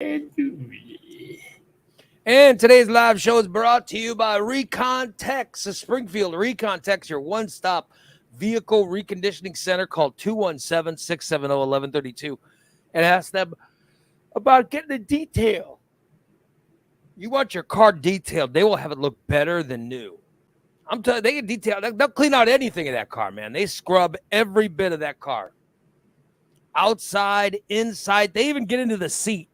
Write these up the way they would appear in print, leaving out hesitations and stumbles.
And today's live show is brought to you by Recon Techs of Springfield. Recon Techs, your one-stop vehicle reconditioning center. Call 217-670-1132 and ask them about getting a detail. You want your car detailed, they will have it look better than new. I'm telling you, they can detail. They'll clean out anything in that car, man. They scrub every bit of that car. Outside, inside, they even get into the seat.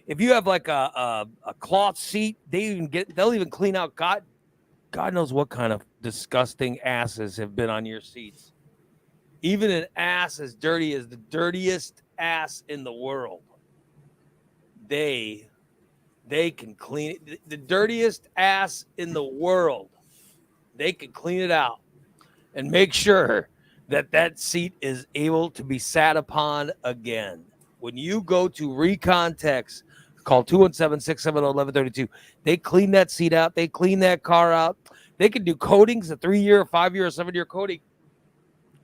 If you have like a cloth seat, they'll even clean out God knows what kind of disgusting asses have been on your seats. Even an ass as dirty as the dirtiest ass in the world. They can clean it. The dirtiest ass in the world. They can clean it out and make sure that seat is able to be sat upon again. When you go to Recon Techs, call 217-670-1132. They clean that seat out. They clean that car out. They can do coatings, a 3-year, a 5-year, or 7-year coating.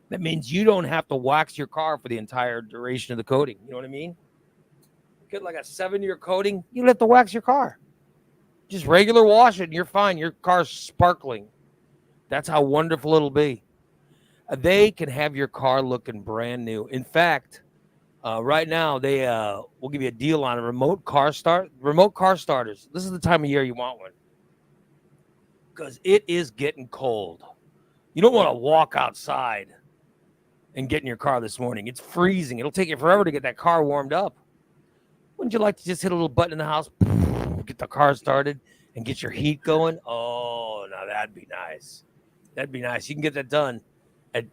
That means you don't have to wax your car for the entire duration of the coating. You know what I mean? Get like a 7-year coating, you don't have to wax your car. Just regular wash it and you're fine. Your car's sparkling. That's how wonderful it'll be. They can have your car looking brand new. In fact, right now they will give you a deal on a remote car starters. This is the time of year you want one because it is getting cold. You don't want to walk outside and get in your car this morning. It's freezing. It'll take you forever to get that car warmed up. Wouldn't you like to just hit a little button in the house, get the car started, and get your heat going? Oh, now that'd be nice. That'd be nice. You can get that done at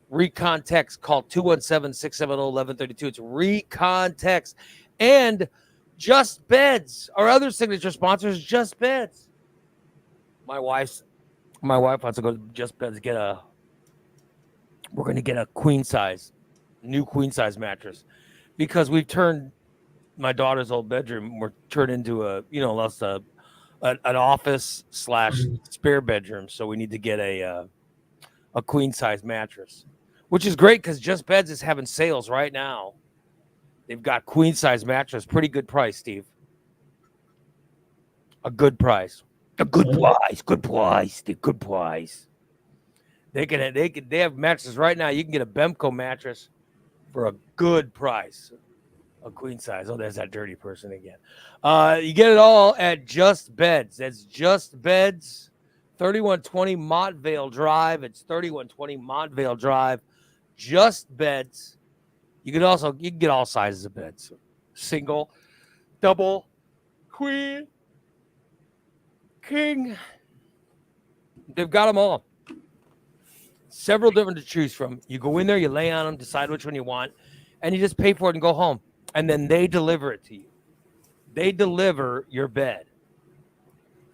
Recon Techs. Call 217-670-1132. It's Recon Techs. And Just Beds. Our other signature sponsor is Just Beds. My wife wants to go to Just Beds to we're going to get a new queen size mattress because we've turned my daughter's old bedroom, we're turned into an office / spare bedroom. So we need to get a queen size mattress, which is great because Just Beds is having sales right now. They've got queen size mattress, pretty good price, Steve. A good price. Good price. They have mattresses right now. You can get a Bemco mattress for a good price. A queen size. Oh, there's that dirty person again. You get it all at Just Beds. That's Just Beds, 3120 Montvale Drive. It's 3120 Montvale Drive. Just Beds. You can get all sizes of beds. Single, double, queen, king. They've got them all. Several different to choose from. You go in there, you lay on them, decide which one you want, and you just pay for it and go home. And then they deliver it to you. They deliver your bed.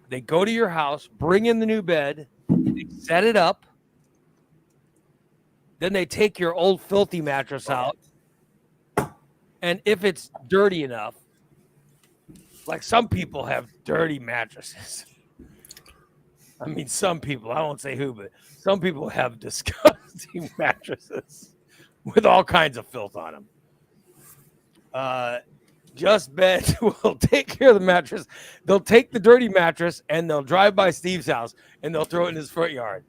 They go to your house, bring in the new bed, they set it up. Then they take your old filthy mattress out. And if it's dirty enough, like some people have dirty mattresses. I mean, some people, I won't say who, but some people have disgusting mattresses with all kinds of filth on them. Just Beds will take care of the mattress. They'll take the dirty mattress and they'll drive by Steve's house and they'll throw it in his front yard.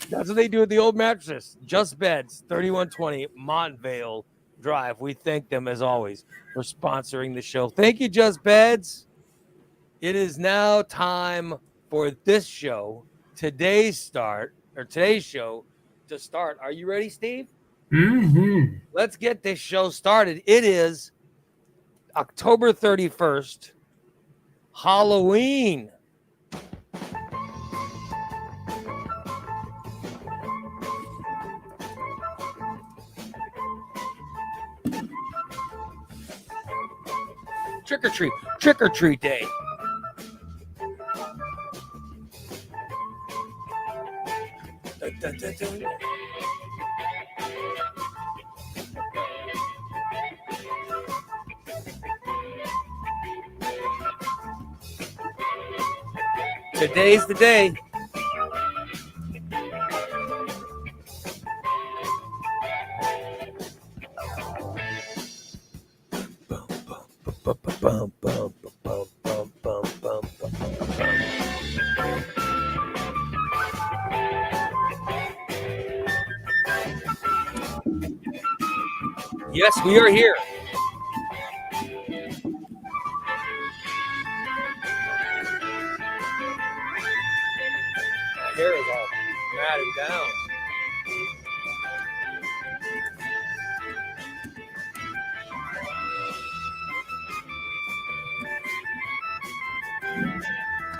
That's what they do with the old mattresses. Just Beds, 3120 Montvale Drive. We thank them as always for sponsoring the show. Thank you, Just Beds. It is now time for this show, today's show to start. Are you ready, Steve? Mm-hmm. Let's get this show started. It is October 31st, Halloween. Trick or treat day. Dun, dun, dun, dun. Today's the day. bum, bum, bum, bum, bum, bum, bum, bum. Yes, we are here. My hair is all matted down.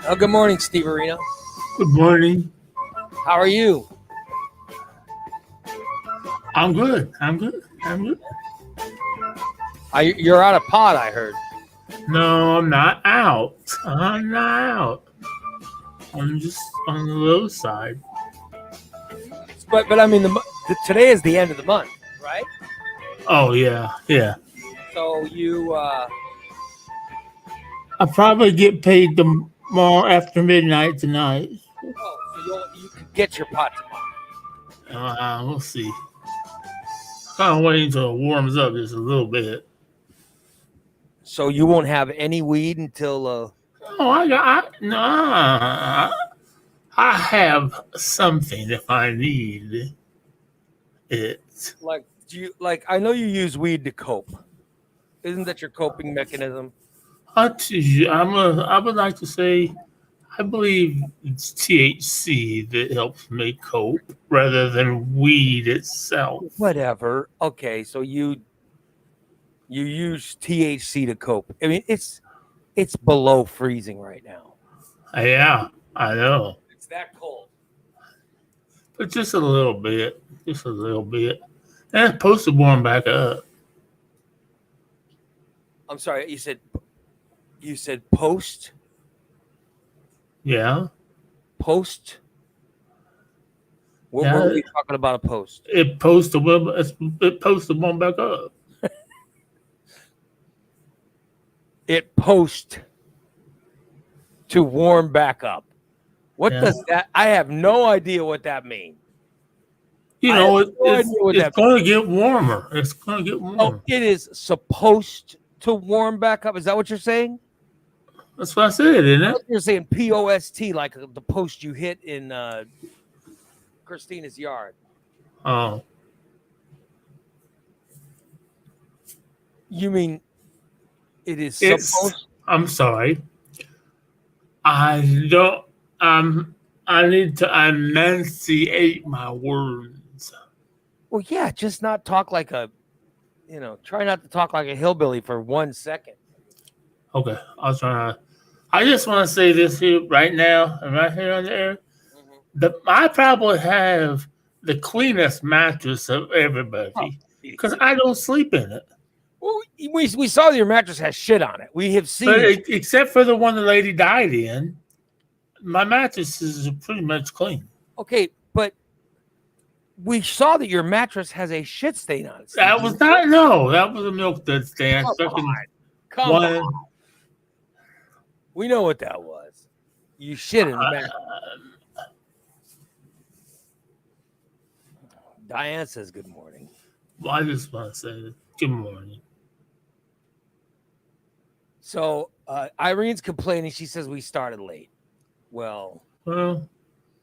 Oh, good morning, Steve Arena. Good morning. How are you? I'm good. I'm good. You're out of pot, I heard. No, I'm not out. I'm not out. I'm just on the low side. But I mean, today is the end of the month, right? Oh yeah. So you I'll probably get paid tomorrow after midnight tonight. so you can get your pot tomorrow. We'll see. Kind of waiting until it warms up just a little bit. So you won't have any weed until Oh, I have something if I need it. I know you use weed to cope. Isn't that your coping mechanism? I would like to say I believe it's THC that helps me cope rather than weed itself. Whatever. Okay, so you use THC to cope. I mean, it's below freezing right now. Yeah, I know. It's that cold. But just a little bit. Just a little bit. And it's supposed to warm back up. I'm sorry, you said post? Yeah. Post? What Yeah. were we talking about a post? It supposed to warm back up. It post to warm back up. What does that? I have no idea what that means. You know, it's going to get warmer. It's going to get warmer. Oh, it is supposed to warm back up. Is that what you're saying? That's what I said, isn't it? You're saying POST, like the post you hit in Christina's yard. Oh. You mean it is supposed? I'm sorry. I need to enunciate my words. Well, yeah, just not talk like try not to talk like a hillbilly for 1 second. Okay, I just want to say this here right now and right here on the air. I probably have the cleanest mattress of everybody because I don't sleep in it. Well, we saw that your mattress has shit on it. We have seen it. Except for the one the lady died in, my mattress is pretty much clean. Okay, but we saw that your mattress has a shit stain on it. That was a milk stain. Come on. We know what that was. You shit in the mattress. Diane says good morning. Well, I just want to say good morning. So Irene's complaining. She says we started late. Well,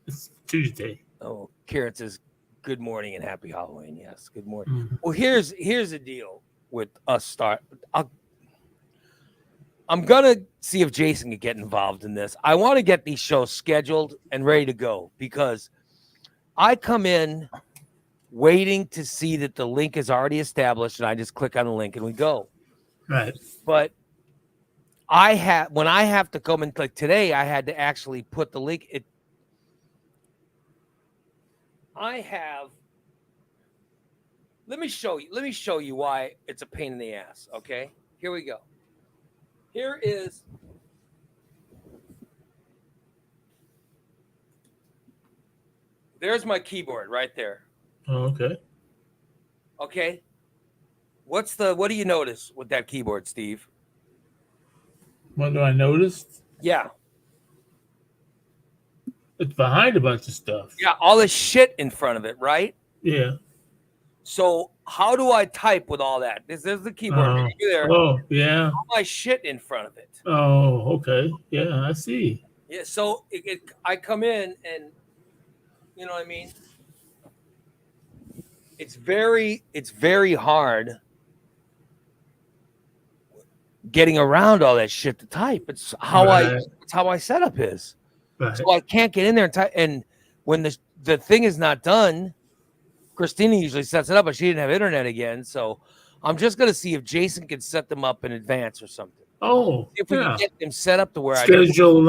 it's Tuesday. Oh, Karen says good morning and happy Halloween. Yes, good morning. Mm-hmm. Well, here's the deal with us. I'm gonna see if Jason can get involved in this. I want to get these shows scheduled and ready to go because I come in waiting to see that the link is already established, and I just click on the link and we go. Right. But when I have to come and click today, I had to actually put the link. Let me show you why it's a pain in the ass. Okay, here we go. There's my keyboard right there. Oh, okay. Okay. What do you notice with that keyboard, Steve? What do I notice? Yeah. It's behind a bunch of stuff. Yeah, all this shit in front of it, right? Yeah. So how do I type with all that? This is the keyboard. There, Oh, yeah. all my shit in front of it. Oh, okay. Yeah, I see. Yeah. So I come in and you know what I mean. It's very hard getting around all that shit to type. It's how I setup is. Right. So I can't get in there and type. And when the thing is not done, Christina usually sets it up, but she didn't have internet again. So I'm just gonna see if Jason can set them up in advance or something. Oh, If we can get them set up to where schedule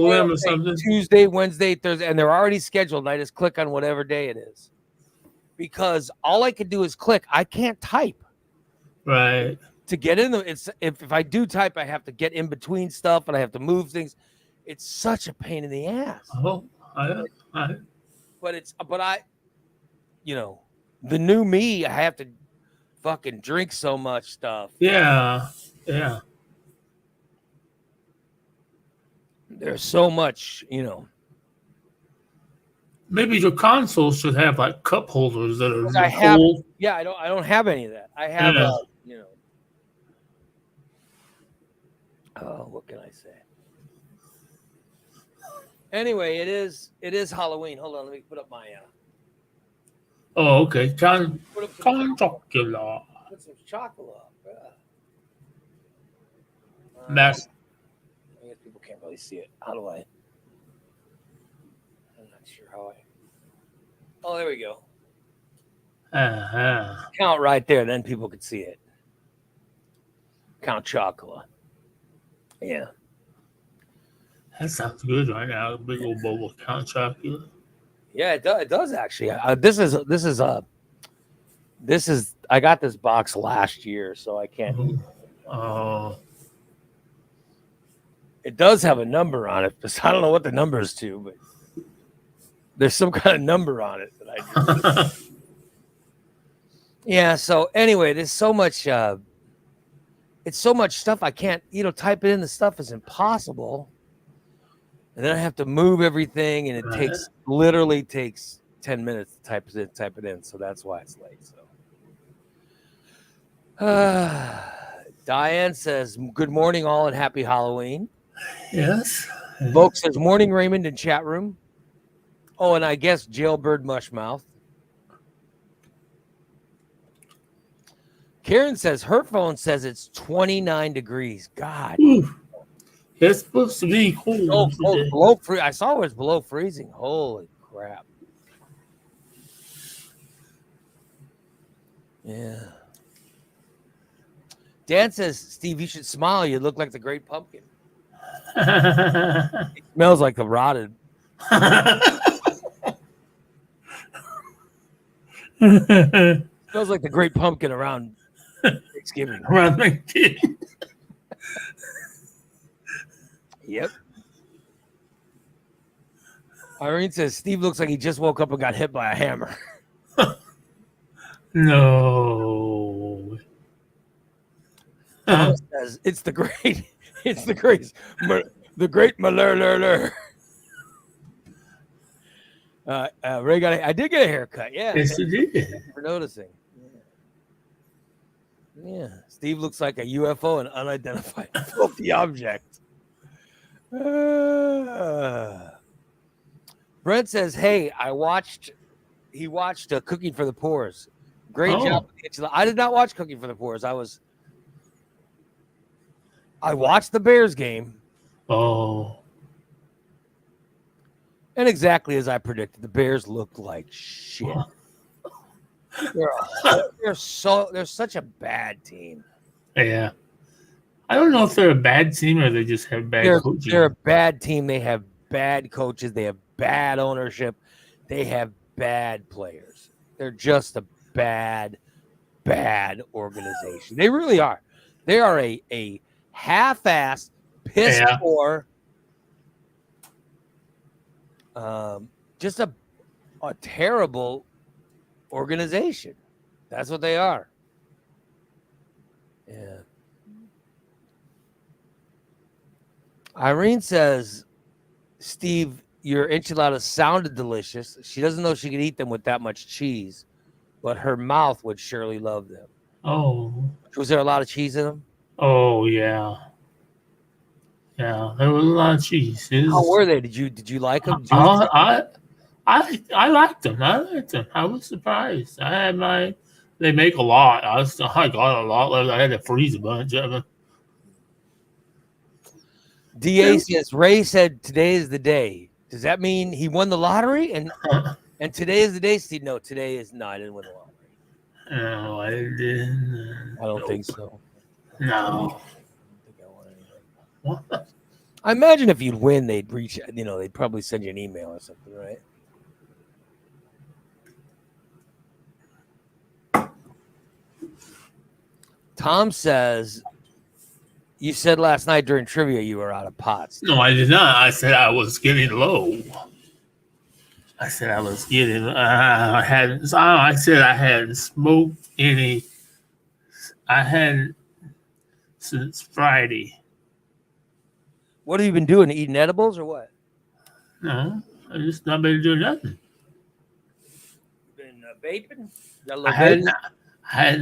them or something. Tuesday, Wednesday, Thursday, and they're already scheduled. And I just click on whatever day it is. Because all I can do is click. I can't type. Right. To get in it's if I do type, I have to get in between stuff and I have to move things. It's such a pain in the ass. Oh, but I, you know, the new me, I have to fucking drink so much stuff. Yeah. Yeah. There's so much, you know. Maybe your console should have like cup holders that are I have, cold. yeah, I don't have any of that. I have you know. Oh, what can I say? Anyway, it is Halloween. Hold on, let me put up my Oh, okay. put some Chocolate. chocolate up. That's I guess people can't really see it. How do I? I'm not sure how I. Oh, there we go. Count right there, then people could see it. Count chocolate. Yeah. That sounds good right now. A big old bowl of Count Chocula. Yeah, it does actually. This is I got this box last year, so I can't eat it. Oh. It does have a number on it, but I don't know what the number is to, but there's some kind of number on it that I do. Yeah, so anyway, there's so much it's so much stuff I can't, type it in. The stuff is impossible. And then I have to move everything, and it literally takes 10 minutes to type it in. So that's why it's late. So Diane says, "Good morning, all, and happy Halloween." Yes. Volk says, "Morning, Raymond," in chat room. Oh, and I guess Jailbird Mushmouth. Karen says her phone says it's 29 degrees. God. Ooh. It's supposed to be cold. Below I saw it was below freezing. Holy crap. Yeah. Dan says, "Steve, you should smile. You look like the Great Pumpkin." It smells like the rotted. Smells like the Great Pumpkin around Thanksgiving. Around Thanksgiving. Yep. Irene says, "Steve looks like he just woke up and got hit by a hammer." No. Says, it's the great Malur. Ray I did get a haircut. Yeah. Yes, you did. Thank you for noticing. Yeah. Steve looks like a UFO, an unidentified filthy object. Brent says, "Hey, he watched Cooking for the Poors. Great job. I did not watch Cooking for the Poors. I watched the Bears game. Oh. And exactly as I predicted, the Bears looked like shit. They're such a bad team. Yeah. I don't know if they're a bad team or they just have bad coaching. They're a bad team. They have bad coaches. They have bad ownership. They have bad players. They're just a bad organization. They really are. They are a half-assed, piss-poor, just a terrible organization. That's what they are. Yeah. Irene says, "Steve, your enchiladas sounded delicious. She doesn't know she could eat them with that much cheese. but her mouth would surely love them. Oh. Was there a lot of cheese in them? Oh yeah. Yeah. There was a lot of cheese. How were they? Did you like them? I, I liked them. I liked them. I was surprised. I had my. They make a lot. I got a lot. I had to freeze a bunch of them. DA says Ray said today is the day. Does that mean he won the lottery? And today is the day, Steve? No, today is not. I didn't win the lottery. No, I didn't. I don't think so. No. I don't think I won anything. What? I imagine if you'd win, they'd reach. They'd probably send you an email or something, right? Tom says, you said last night during trivia you were out of pots. No, I did not. I said I was getting low. I said I was getting. I said I hadn't smoked any. I hadn't since Friday. What have you been doing? Eating edibles or what? No, I just not been doing nothing. Been vaping? I hadn't had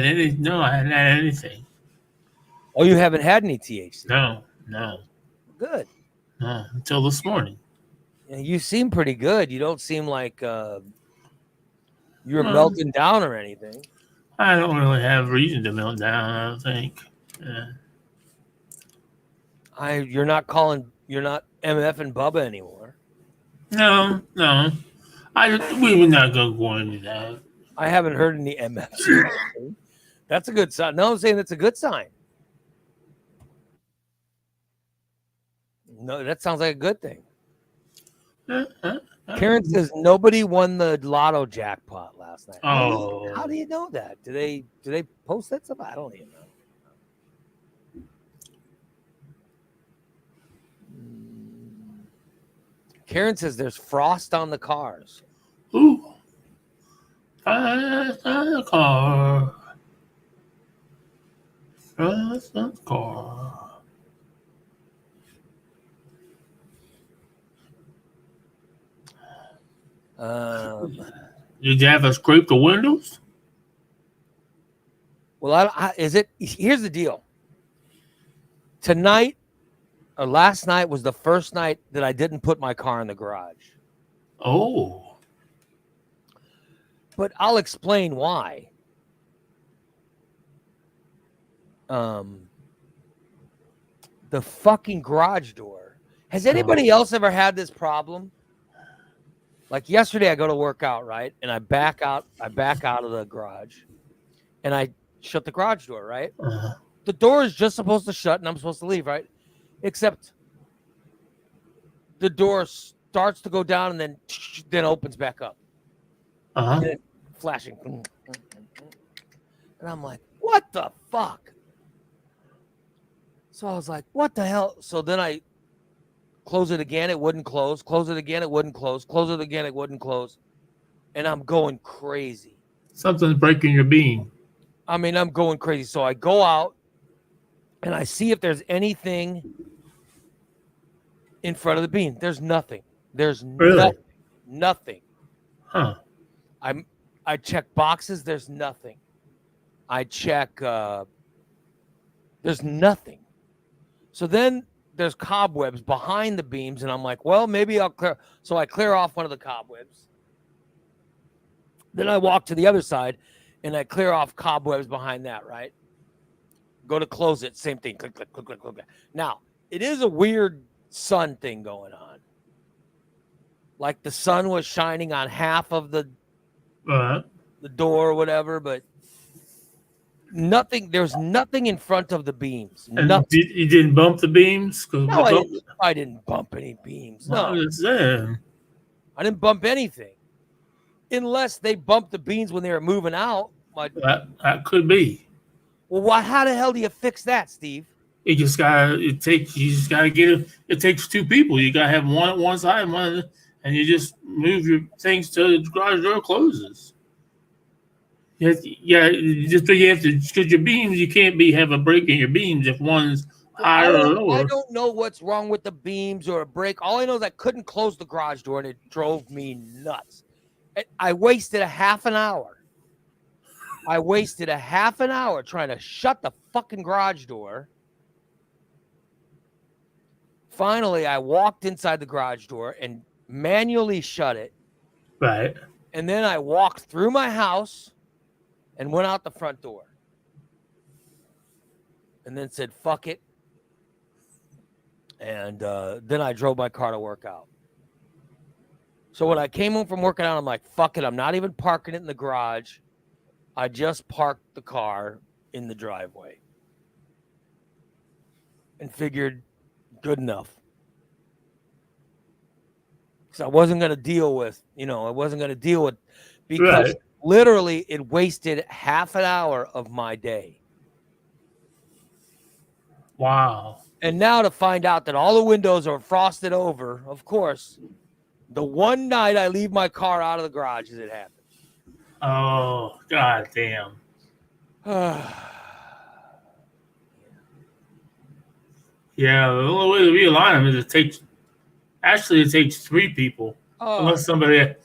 any. No, I hadn't had anything. Oh, you haven't had any THC? No. Good. No, until this morning. Yeah, you seem pretty good. You don't seem like you're melting down or anything. I don't really have reason to melt down, I don't think. You're not MF and Bubba anymore. No. We were not going to go into that. I haven't heard any MF. That's a good sign. No, I'm saying that's a good sign. No, that sounds like a good thing. Karen says nobody won the lotto jackpot last night. Oh, how do you know that? Do they post that stuff? I don't even know. Karen says there's frost on the cars. Ooh, frost on the car. Frost on the car. Did you have to scrape the windows? Well, here's the deal. Tonight or last night was the first night that I didn't put my car in the garage. Oh. But I'll explain why. The fucking garage door. Has anybody else ever had this problem? Like yesterday, I go to work out, right? And I back out of the garage, and I shut the garage door, right? Uh-huh. The door is just supposed to shut, and I'm supposed to leave, right? Except the door starts to go down and then opens back up. Uh-huh. And flashing. And I'm like, what the fuck? So I was like, what the hell? So then I close it again, it wouldn't close. Close it again, it wouldn't close. Close it again, it wouldn't close. And I'm going crazy. Something's breaking your beam. I mean, I'm going crazy. So I go out and I see if there's anything in front of the beam. There's nothing. There's nothing. Huh. I check boxes. There's nothing. I check. There's nothing. So then there's cobwebs behind the beams, and I'm like, well, maybe I'll clear. So I clear off one of the cobwebs. Then I walk to the other side, and I clear off cobwebs behind that, right? Go to close it, same thing. Click, click, click, click, click. Now, it is a weird sun thing going on. Like the sun was shining on half of the door or whatever, but nothing. There's nothing in front of the beams. Nothing. You didn't bump the beams? No, I didn't bump any beams. No, I didn't bump anything. Unless they bumped the beams when they were moving out. That could be. Well, how the hell do you fix that, Steve? You just gotta get it. It takes two people. You gotta have one at one side, and you just move your things till the garage door closes. You have to, because your beams, you can't have a break in your beams if one's higher or lower. I don't know what's wrong with the beams or a break. All I know is I couldn't close the garage door, and it drove me nuts. I wasted a half an hour. I wasted a half an hour trying to shut the fucking garage door. Finally, I walked inside the garage door and manually shut it. Right. And then I walked through my house and went out the front door. And then said, fuck it. And then I drove my car to work out. So when I came home from working out, I'm like, fuck it. I'm not even parking it in the garage. I just parked the car in the driveway. And figured, good enough. Because I wasn't going to deal with, because literally it wasted half an hour of my day. Wow. And now to find out that all the windows are frosted over, of course, the one night I leave my car out of the garage as it happens. Oh, god damn. Yeah, the only way to realign them is it takes 3 people. Unless somebody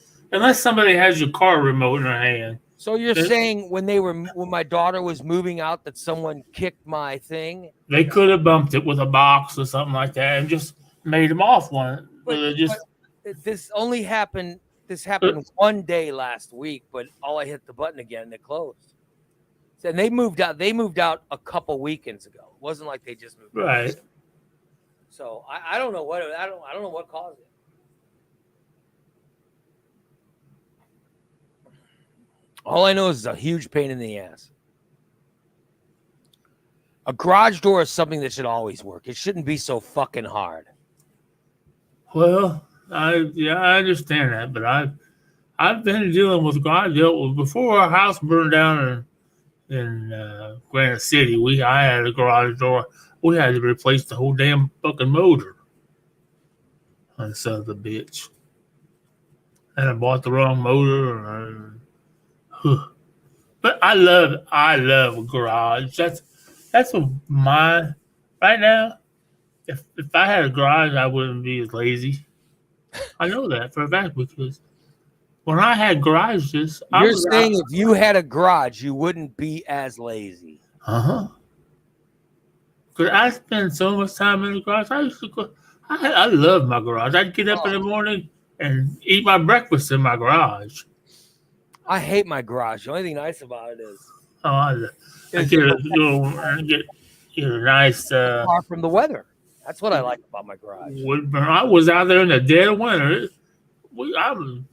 has your car remote in their hand. So you're saying when my daughter was moving out that someone kicked my thing? They could have bumped it with a box or something like that and just made them off one. But this happened one day last week, but all I hit the button again and it closed. And they moved out a couple weekends ago. It wasn't like they just moved out. Right. So I don't know what caused it. All I know is it's a huge pain in the ass. A garage door is something that should always work. It shouldn't be so fucking hard. Well, I understand that, but I've been dealing with garage doors before our house burned down in Granite City. I had a garage door. We had to replace the whole damn fucking motor on the son of a bitch. And I bought the wrong motor. But I love a garage. That's what right now. If I had a garage, I wouldn't be as lazy. I know that for a fact because when I had garages, you're saying if you had a garage, you wouldn't be as lazy. Because I spend so much time in the garage. I used to go. I love my garage. I'd get up in the morning and eat my breakfast in my garage. I hate my garage. The only thing nice about it is I get a nice far from the weather. That's what I like about my garage. I was out there in the dead of winter. I love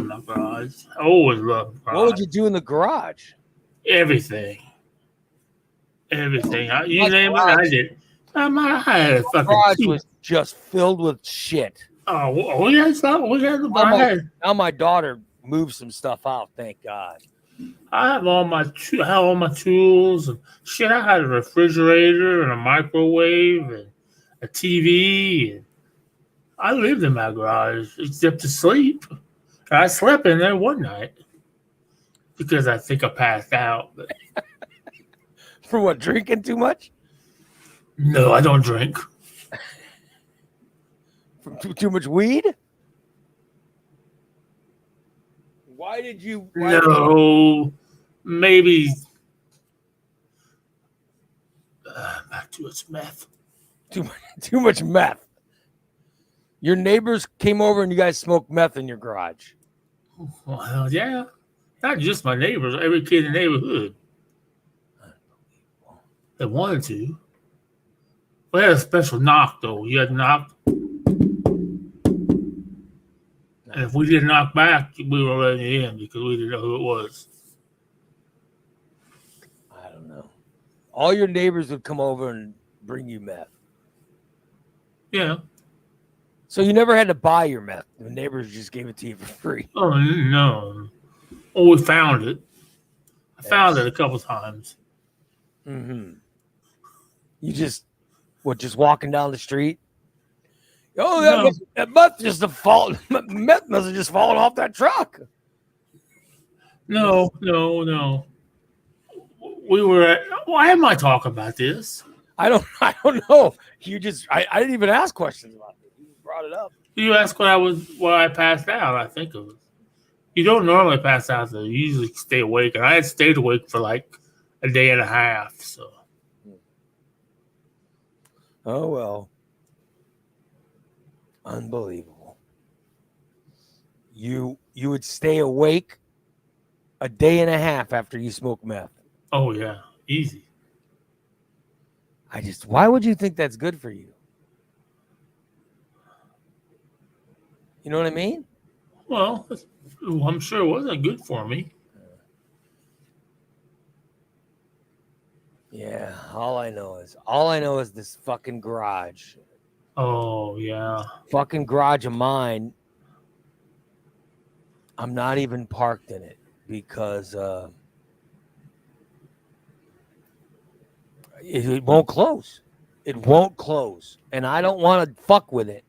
my garage. I always loved my garage. What would you do in the garage? Everything. You name it, I did. I had a fucking garage was just filled with shit. We had something. Now my daughter moved some stuff out. Thank God. I have all my tools and shit. I had a refrigerator and a microwave and a TV. And I lived in my garage except to sleep. I slept in there one night because I think I passed out. For what? Drinking too much? No, I don't drink. From too much weed? Why did you? Maybe. Back to its meth. Too much meth. Your neighbors came over and you guys smoked meth in your garage. Well, yeah. Not just my neighbors, every kid in the neighborhood. They wanted to. We had a special knock, though. You had to knock. And if we didn't knock back, we were letting you in because we didn't know who it was. I don't know. All your neighbors would come over and bring you meth. Yeah. So you never had to buy your meth. The neighbors just gave it to you for free. Oh, no. Oh, we found it. I found it a couple times. Mm-hmm. You just walking down the street? Oh, that meth just meth must have just fallen off that truck. No. We were at. Why am I talking about this? I don't know. I didn't even ask questions about it. You brought it up. You asked what I passed out. I think it was. You don't normally pass out, though. You usually stay awake, and I had stayed awake for like a day and a half. So. Oh well. Unbelievable. You would stay awake a day and a half after you smoke meth. Oh yeah, easy. Why would you think that's good for you? You know what I mean? Well, I'm sure it wasn't good for me. Yeah, all I know is this fucking garage. Oh yeah. Fucking garage of mine. I'm not even parked in it because it won't close. It won't close. And I don't want to fuck with it.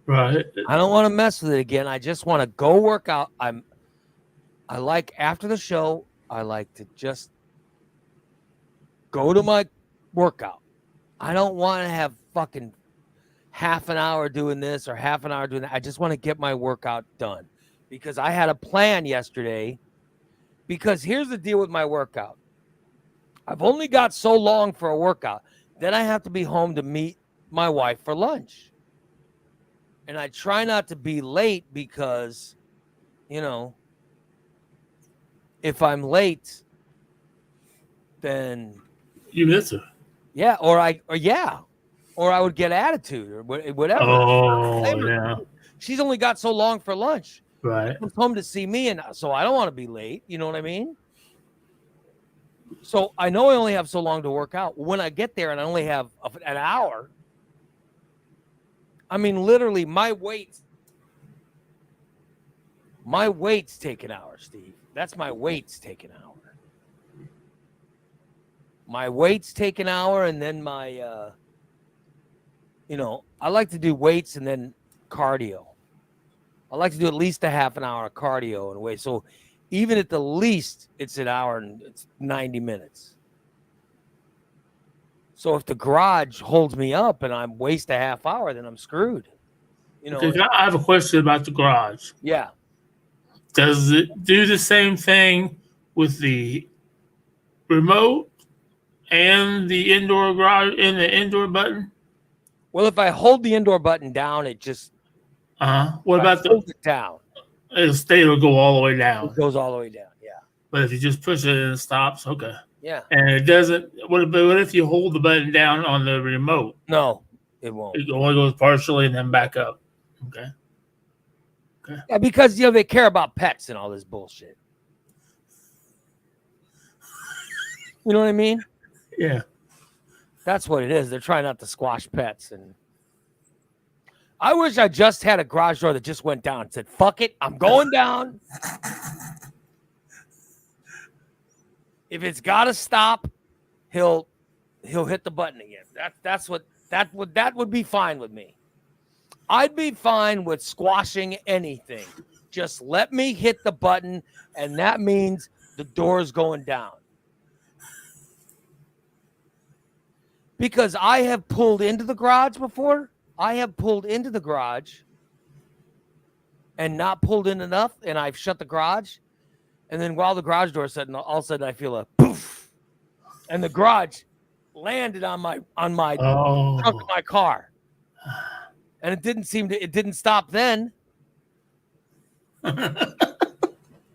Right. I don't want to mess with it again. I just want to go work out. I like after the show, I like to just go to my workout. I don't want to have fucking half an hour doing this or half an hour doing that. I just want to get my workout done because I had a plan yesterday. Because here's the deal with my workout. I've only got so long for a workout. Then I have to be home to meet my wife for lunch. And I try not to be late because, you know, if I'm late, then You miss her. yeah, or I would get attitude or whatever. Oh yeah. She's only got so long for lunch. Right. She comes home to see me, and so I don't want to be late. You know what I mean? So I know I only have so long to work out. When I get there and I only have an hour, I mean, literally, my weight's take an hour, Steve. That's my weight's take an hour. My weights take an hour, and then my, I like to do weights and then cardio. I like to do at least a half an hour of cardio and weight. So even at the least, it's an hour and it's 90 minutes. So if the garage holds me up and I waste a half hour, then I'm screwed. Okay, I have a question about the garage. Yeah. Does it do the same thing with the remote and the indoor garage and the indoor button? Well, if I hold the indoor button down, it just What about hold it down? It'll go all the way down. It goes all the way down. Yeah. But if you just push it and it stops, okay. Yeah. And it doesn't. What if you hold the button down on the remote? No, it won't. It only goes partially and then back up. Okay. Yeah, because they care about pets and all this bullshit. You know what I mean? Yeah. That's what it is. They're trying not to squash pets. And I wish I just had a garage door that just went down and said, fuck it, I'm going down. If it's gotta stop, he'll hit the button again. That would be fine with me. I'd be fine with squashing anything. Just let me hit the button, and that means the door's going down. Because I have pulled into the garage before. I have pulled into the garage and not pulled in enough, and I've shut the garage. And then while the garage door is shut, all of a sudden I feel a poof, and the garage landed on my trunk of my car. And it didn't stop then. You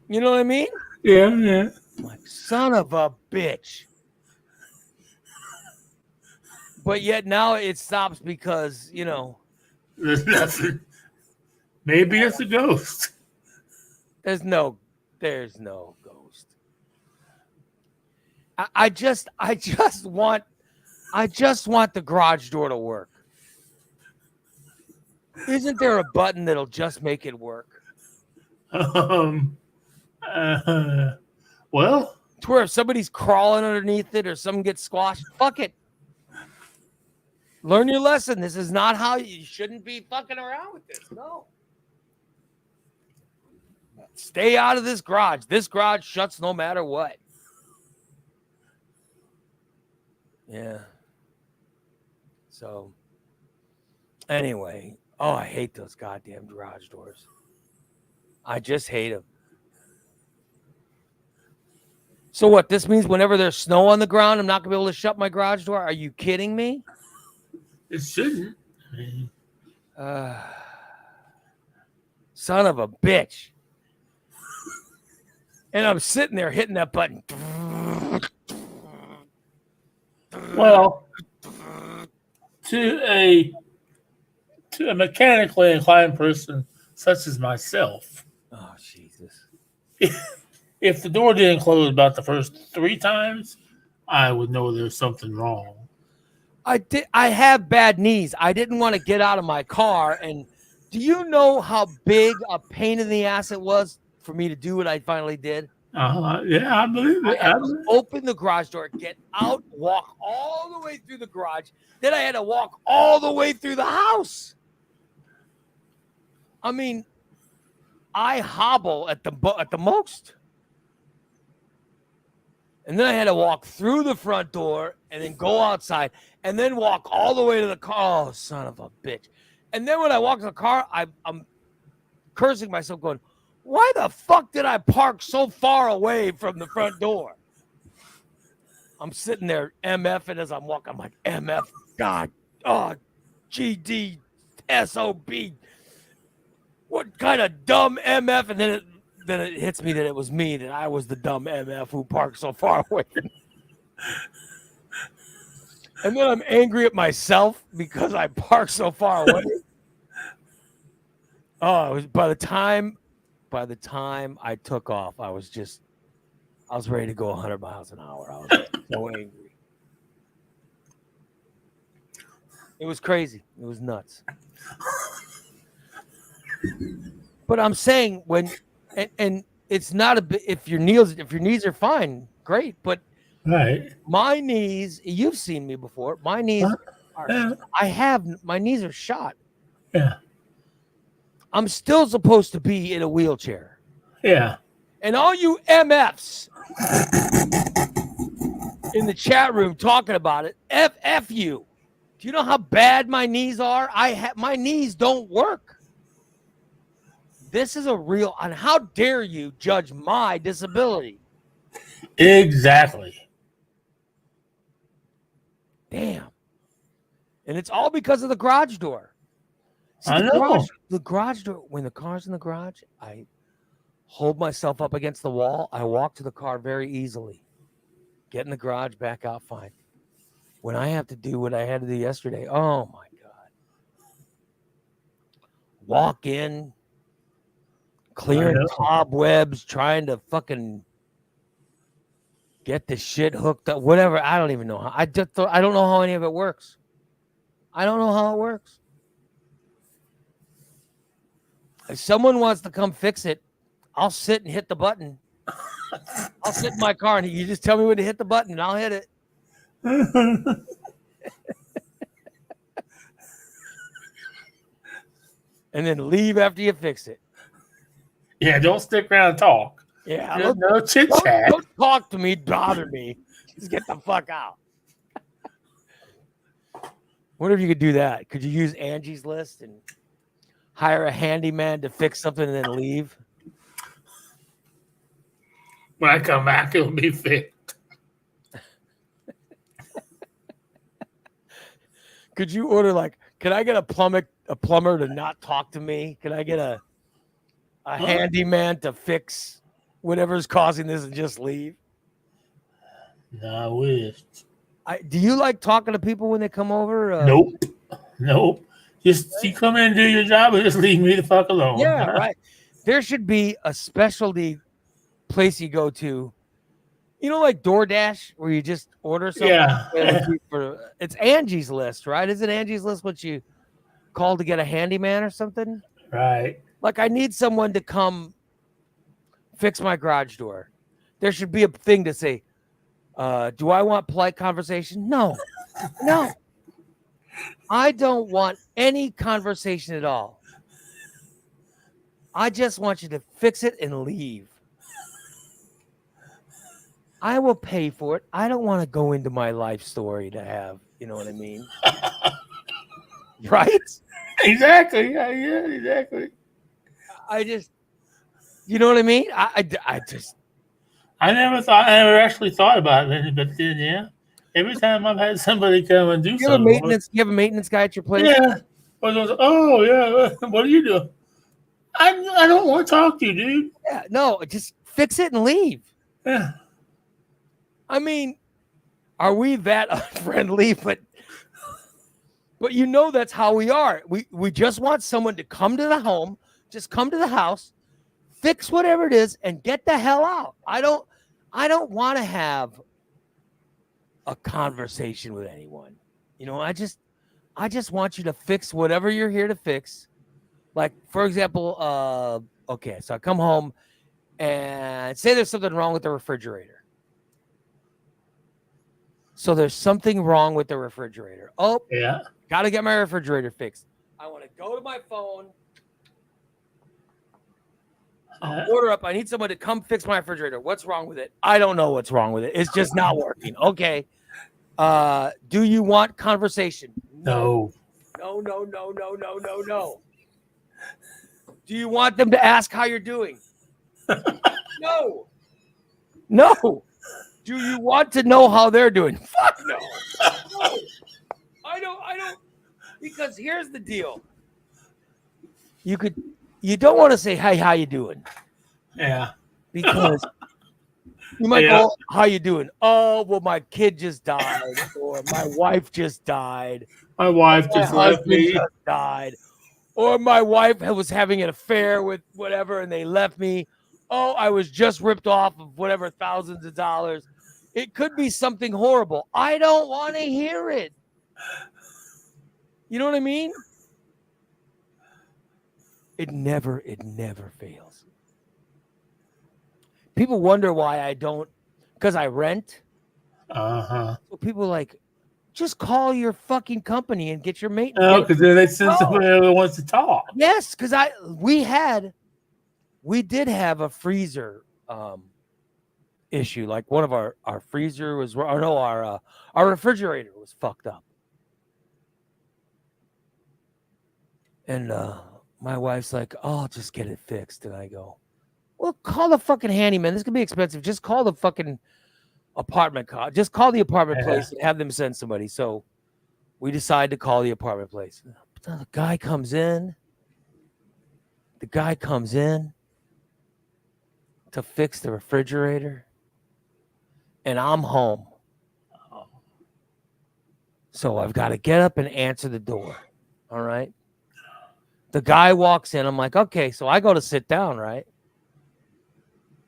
know what I mean? Yeah, yeah. Like, son of a bitch. But yet now it stops because, There's nothing. Maybe it's a ghost. There's no ghost. I just want the garage door to work. Isn't there a button that'll just make it work? Well, To where if somebody's crawling underneath it or someone gets squashed, fuck it. Learn your lesson. This is not how you shouldn't be fucking around with this. No. Stay out of this garage. This garage shuts no matter what. Yeah. So, anyway, Oh, I hate those goddamn garage doors. I just hate them. So what? This means whenever there's snow on the ground, I'm not gonna be able to shut my garage door. Are you kidding me? It shouldn't. Son of a bitch. And I'm sitting there hitting that button. Well, to a mechanically inclined person such as myself, Oh, Jesus. if the door didn't close about the first 3 times, I would know there's something wrong. I have bad knees. I didn't want to get out of my car. And do you know how big a pain in the ass it was for me to do what I finally did? Yeah, I believe I it. had to open the garage door, get out, walk all the way through the garage. Then I had to walk all the way through the house. I mean, I hobble at the most. And then I had to walk through the front door and then go outside and then walk all the way to the car. Oh, son of a bitch. And then when I walk to the car, I'm cursing myself going, why the fuck did I park so far away from the front door? I'm sitting there MFing as I'm walking. I'm like, MF, God, oh, GD, SOB. What kind of dumb MF? And then it hits me that it was me, that I was the dumb MF who parked so far away. And then I'm angry at myself because I parked so far away. Oh, it was by the time I took off, I was ready to go 100 miles an hour. I was so angry. It was crazy. It was nuts. But I'm saying and it's not if your knees are fine, great. But Right. my knees, you've seen me before. My knees my knees are shot. Yeah. I'm still supposed to be in a wheelchair. Yeah. And all you MFs in the chat room talking about it, F you. Do you know how bad my knees are? My knees don't work. This is a real, and how dare you judge my disability? Exactly. Damn. And it's all because of the garage door. See, I know. The garage door, when the car's in the garage, I hold myself up against the wall. I walk to the car very easily. Get in the garage, back out fine. When I have to do what I had to do yesterday, oh my God. Walk in, clearing cobwebs, trying to fucking get the shit hooked up, whatever. I don't even know how. I don't know how any of it works. I don't know how it works. If someone wants to come fix it, I'll sit and hit the button. I'll sit in my car and you just tell me when to hit the button and I'll hit it. And then leave after you fix it. Yeah, don't stick around and talk. Yeah, no chit chat. Don't talk to me, bother me. Just get the fuck out. Wonder if you could do that. Could you use Angie's List and hire a handyman to fix something and then leave? When I come back, it'll be fixed. Could you order can I get a plumber to not talk to me? Can I get a handyman to fix whatever's causing this and just leave? No, I wish. Do you like talking to people when they come over? Nope. Just you come in and do your job and just leave me the fuck alone. Yeah, right. There should be a specialty place you go to. You know, like DoorDash, where you just order something. Yeah. It's Angie's List, right? Isn't Angie's List what you call to get a handyman or something? Right. Like, I need someone to come fix my garage door. There should be a thing to say, do I want polite conversation? No. I don't want any conversation at all. I just want you to fix it and leave. I will pay for it. I don't want to go into my life story to have, you know what I mean? Right? Exactly. Yeah, yeah, exactly. I just, you know what I mean? I just, I never actually thought about it, but then yeah. Every time I've had somebody come and do you have a something for me, maintenance, you have a maintenance guy at your place? yeah. Oh yeah, what are you doing? I don't want to talk to you, dude. Yeah, no, just fix it and leave. Yeah. I mean, are we that unfriendly? But you know that's how we are. We just want someone to come to the home, just come to the house, fix whatever it is, and get the hell out. I don't want to have a conversation with anyone. You know, I just want you to fix whatever you're here to fix. Like, for example, okay, so I come home and say there's something wrong with the refrigerator. So there's something wrong with the refrigerator. Oh, Yeah. got to get my refrigerator fixed. I want to go to my phone. I'll order up. I need someone to come fix my refrigerator. What's wrong with it? I don't know what's wrong with it. It's just not working. Okay. Do you want conversation? No. No, no, no, no, no, no, no. Do you want them to ask how you're doing? No. No. Do you want to know how they're doing? Fuck no. No. I don't. Because here's the deal. You don't want to say, hey, how you doing? Yeah. Because you might go, how you doing? Oh, well, my kid just died, or my wife just died. My wife just left me. Just died. Or my wife was having an affair with whatever and they left me. Oh, I was just ripped off of whatever thousands of dollars. It could be something horrible. I don't want to hear it. You know what I mean? It never fails. People wonder why I don't, because I rent. Uh-huh. So people are like, just call your fucking company and get your maintenance. No, because then they send somebody who wants to talk. Yes, because we did have a freezer issue. Like one of our freezer was, or no, our refrigerator was fucked up. And my wife's like, oh, I'll just get it fixed. And I go, well, call the fucking handyman. This could be expensive. Just call the fucking apartment. Just call the apartment place and have them send somebody. So we decide to call the apartment place. The guy comes in. To fix the refrigerator. And I'm home. So I've got to get up and answer the door. All right. The guy walks in. I'm like, okay, so I go to sit down, right?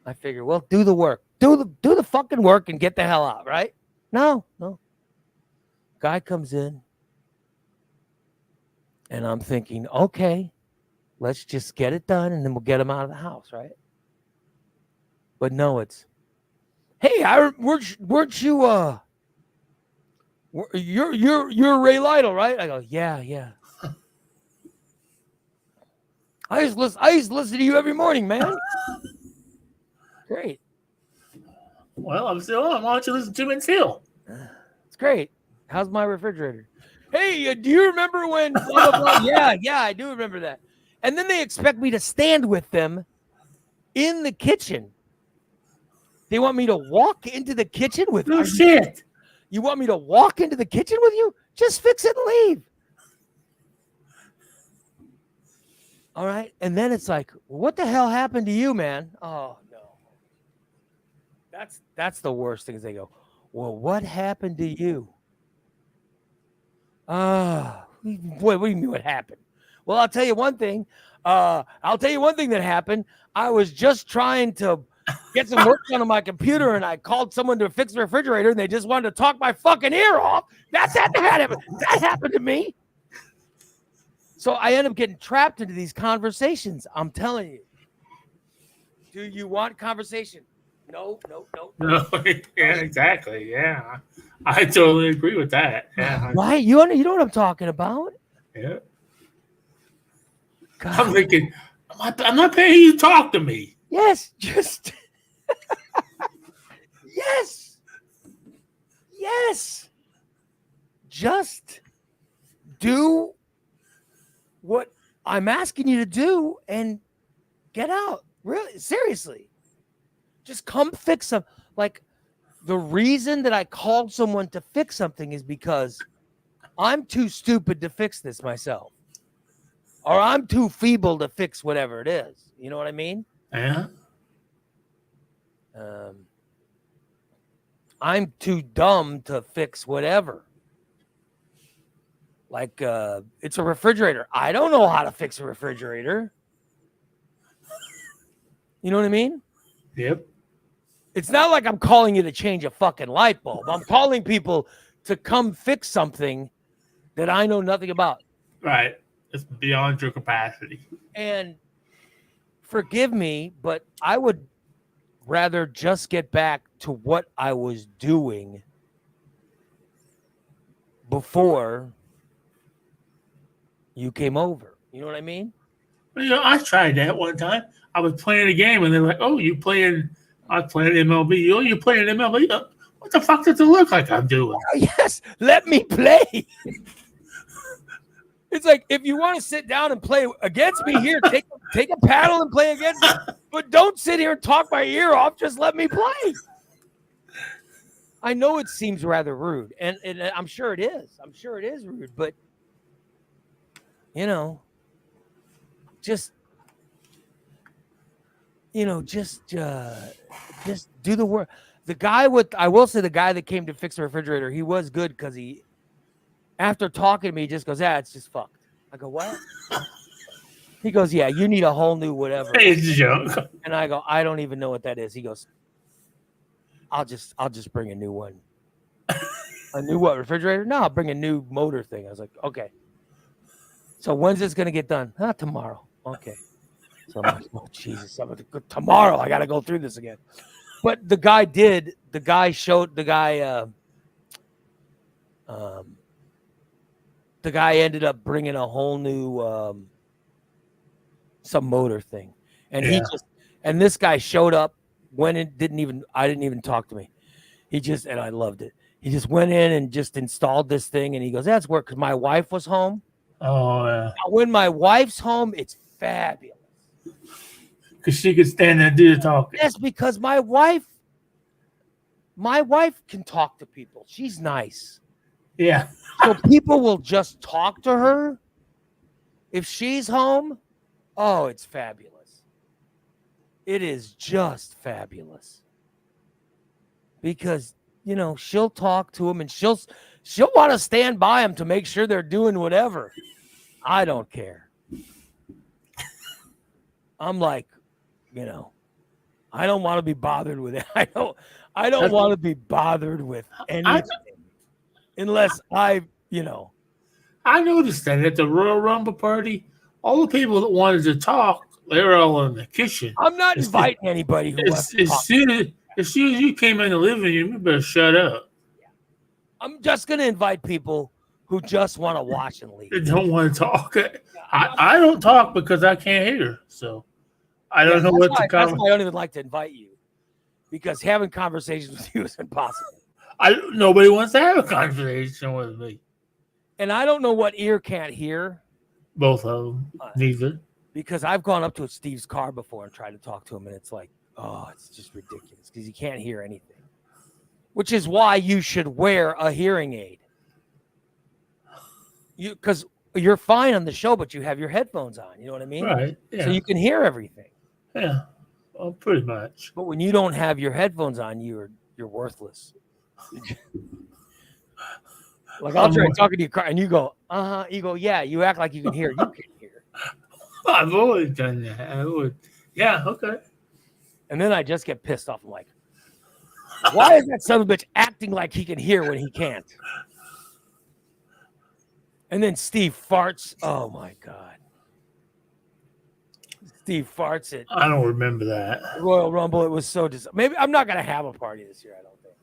I figure, well, do the work. Do the fucking work and get the hell out, right? No. Guy comes in. And I'm thinking, okay, let's just get it done and then we'll get him out of the house, right? But no, it's, hey, weren't you you're Ray Lytle, right? I go, yeah. I used to listen to you every morning, man. Great. Well, I'm still on. Why don't you listen to me until? It's great. How's my refrigerator? Hey, do you remember when? Blah, blah, blah? Yeah, I do remember that. And then they expect me to stand with them in the kitchen. They want me to walk into the kitchen with no shit. You want me to walk into the kitchen with you? Just fix it and leave. All right. And then it's like, what the hell happened to you, man? Oh, no. That's the worst thing is they go, well, what happened to you? Boy, what do you mean what happened? Well, I'll tell you one thing. That happened. I was just trying to get some work done on my computer, and I called someone to fix the refrigerator, and they just wanted to talk my fucking ear off. That happened to me. So I end up getting trapped into these conversations. I'm telling you. Do you want conversation? No. No, yeah, exactly. Yeah, I totally agree with that. Yeah. Why? You know what I'm talking about? Yeah. God. I'm thinking, I'm not paying you to talk to me. Yes, just yes. Just do what I'm asking you to do and get out. Really, seriously. Just come fix them. Like, the reason that I called someone to fix something is because I'm too stupid to fix this myself. Or I'm too feeble to fix whatever it is. You know what I mean? Yeah. I'm too dumb to fix whatever. Like, it's a refrigerator. I don't know how to fix a refrigerator. You know what I mean? Yep. It's not like I'm calling you to change a fucking light bulb. I'm calling people to come fix something that I know nothing about. Right. It's beyond your capacity. And forgive me, but I would rather just get back to what I was doing before you came over. You know what I mean? Well, I tried that one time. I was playing a game, and they're like, "Oh, you playing?" I was playing MLB. Oh, you playing MLB? What the fuck does it look like I'm doing? Oh, yes, let me play. It's like, if you want to sit down and play against me here, take a paddle and play against me. But don't sit here and talk my ear off. Just let me play. I know it seems rather rude, and I'm sure it is. I'm sure it is rude, but just do the work. I will say, the guy that came to fix the refrigerator, he was good, because he, after talking to me, he just goes, it's just fucked. I go, what? He goes, yeah, you need a whole new whatever. It's junk. And I go, I don't even know what that is. He goes, I'll just bring a new one. A new what, refrigerator? No, I'll bring a new motor thing. I was like, okay. So when's this going to get done? Tomorrow. Okay. So I'm like, oh, Jesus. Tomorrow I got to the guy again. But the guy ended up bringing a whole new, some motor thing. And and this guy showed up, went in, I didn't even talk to me. And I loved it. He just went in and just installed this thing, and he goes, that's work, because my wife was home. Oh, yeah. Now, when my wife's home, it's fabulous. Because she could stand there and do the talking. Yes, because my wife can talk to people. She's nice. Yeah. So people will just talk to her. If she's home, oh, it's fabulous. It is just fabulous. Because, she'll talk to them, and she'll want to stand by them to make sure they're doing whatever. I don't care. I'm like, I don't want to be bothered with it. I don't want to be bothered with anything unless I noticed that at the Royal Rumble party, all the people that wanted to talk, they were all in the kitchen. I'm not inviting anybody who wants to talk. As soon as you came in the living room, you better shut up. I'm just going to invite people who just want to watch and leave. They don't want to talk. I don't talk because I can't hear. So I don't know what to comment. That's why I don't even like to invite you, because having conversations with you is impossible. Nobody wants to have a conversation with me. And I don't know what ear can't hear. Both of them. Neither. Because I've gone up to Steve's car before and tried to talk to him, and it's like, it's just ridiculous, because he can't hear anything. Which is why you should wear a hearing aid. Because you're fine on the show, but you have your headphones on. You know what I mean? Right. Yeah. So you can hear everything. Yeah. Well, pretty much. But when you don't have your headphones on, you're worthless. Like, I'll try talking to your car, and you go, You go, yeah. You act like you can hear. You can hear. I've always done that. Yeah. Okay. And then I just get pissed off. I'm like, why is that son of a bitch acting like he can hear when he can't? And then Steve farts. Oh, my God. Steve farts at I don't remember that. Royal Rumble. It was so maybe I'm not going to have a party this year, I don't think.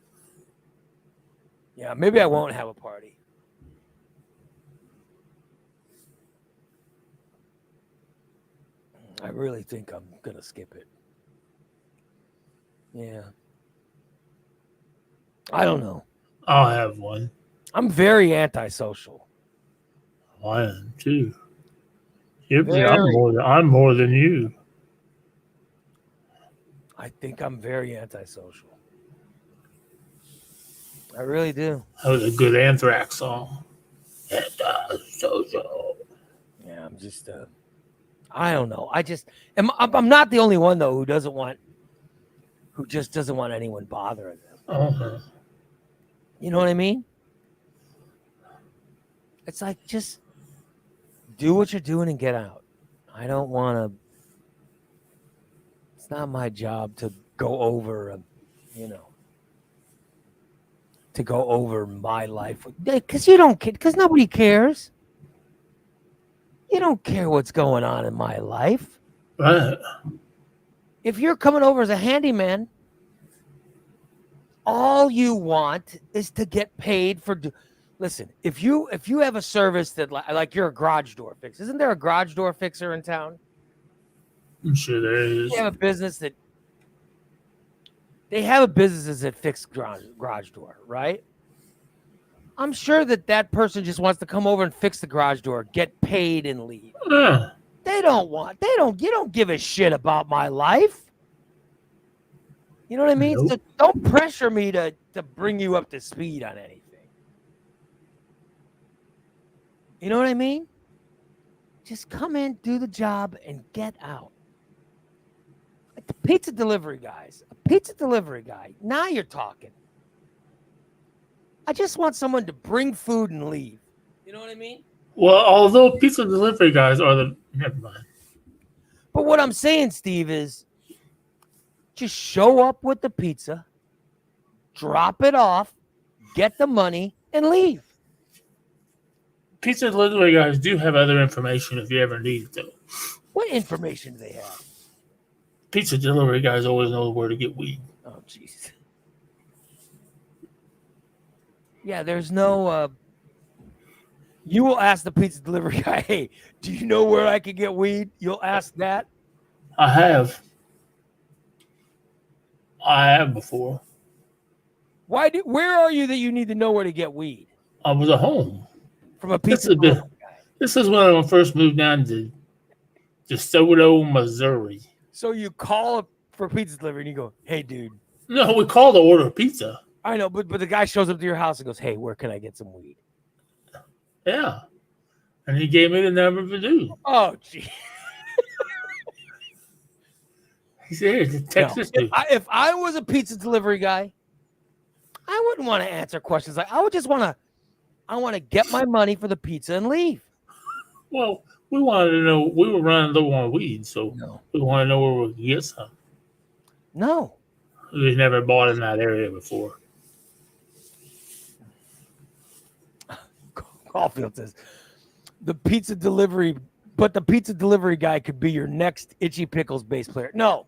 Yeah, maybe I won't have a party. I really think I'm going to skip it. Yeah. I don't know. I'll have one. I'm very antisocial. I am too. I'm more than you. I think I'm very antisocial. I really do. That was a good Anthrax song. Antisocial. Yeah, I'm just. I don't know. I'm not the only one though who just doesn't want anyone bothering them. Uh-huh. You know what I mean? It's like just do what you're doing and get out. I don't want to. It's not my job to go over, to go over my life because you don't care. Because nobody cares. You don't care what's going on in my life. Right. If you're coming over as a handyman, all you want is to get paid for. Listen, if you have a service that like you're a garage door fix, isn't there a garage door fixer in town? I'm sure there is. They have a business that businesses that fix garage door, right? I'm sure that person just wants to come over and fix the garage door, get paid, and leave. Yeah. You don't give a shit about my life. You know what I mean? Nope. So don't pressure me to bring you up to speed on anything. You know what I mean? Just come in, do the job, and get out. Like the pizza delivery guys. A pizza delivery guy. Now you're talking. I just want someone to bring food and leave. You know what I mean? Well, although pizza delivery guys are never mind. But what I'm saying, Steve, is just show up with the pizza, drop it off, get the money, and leave. Pizza delivery guys do have other information if you ever need it, though. What information do they have? Pizza delivery guys always know where to get weed. Oh, jeez. Yeah, there's no. You will ask the pizza delivery guy, "Hey, do you know where I can get weed?" You'll ask that. I have before. Where are you that you need to know where to get weed? I was at home. From a pizza delivery guy. This is when I first moved down to DeSoto, Missouri. So you call for pizza delivery and you go, "Hey, dude." No, we called to order pizza. I know, but the guy shows up to your house and goes, "Hey, where can I get some weed?" Yeah. And he gave me the number of the dude. Oh, gee. He said, "Hey, text this dude." If I was a pizza delivery guy, I wouldn't want to answer questions. Like I would just want to get my money for the pizza and leave. Well, we wanted to know. We were running low on weed, so we want to know where we could get some. No. We never bought in that area before. Caulfield says, the pizza delivery guy could be your next Itchy Pickles bass player. No.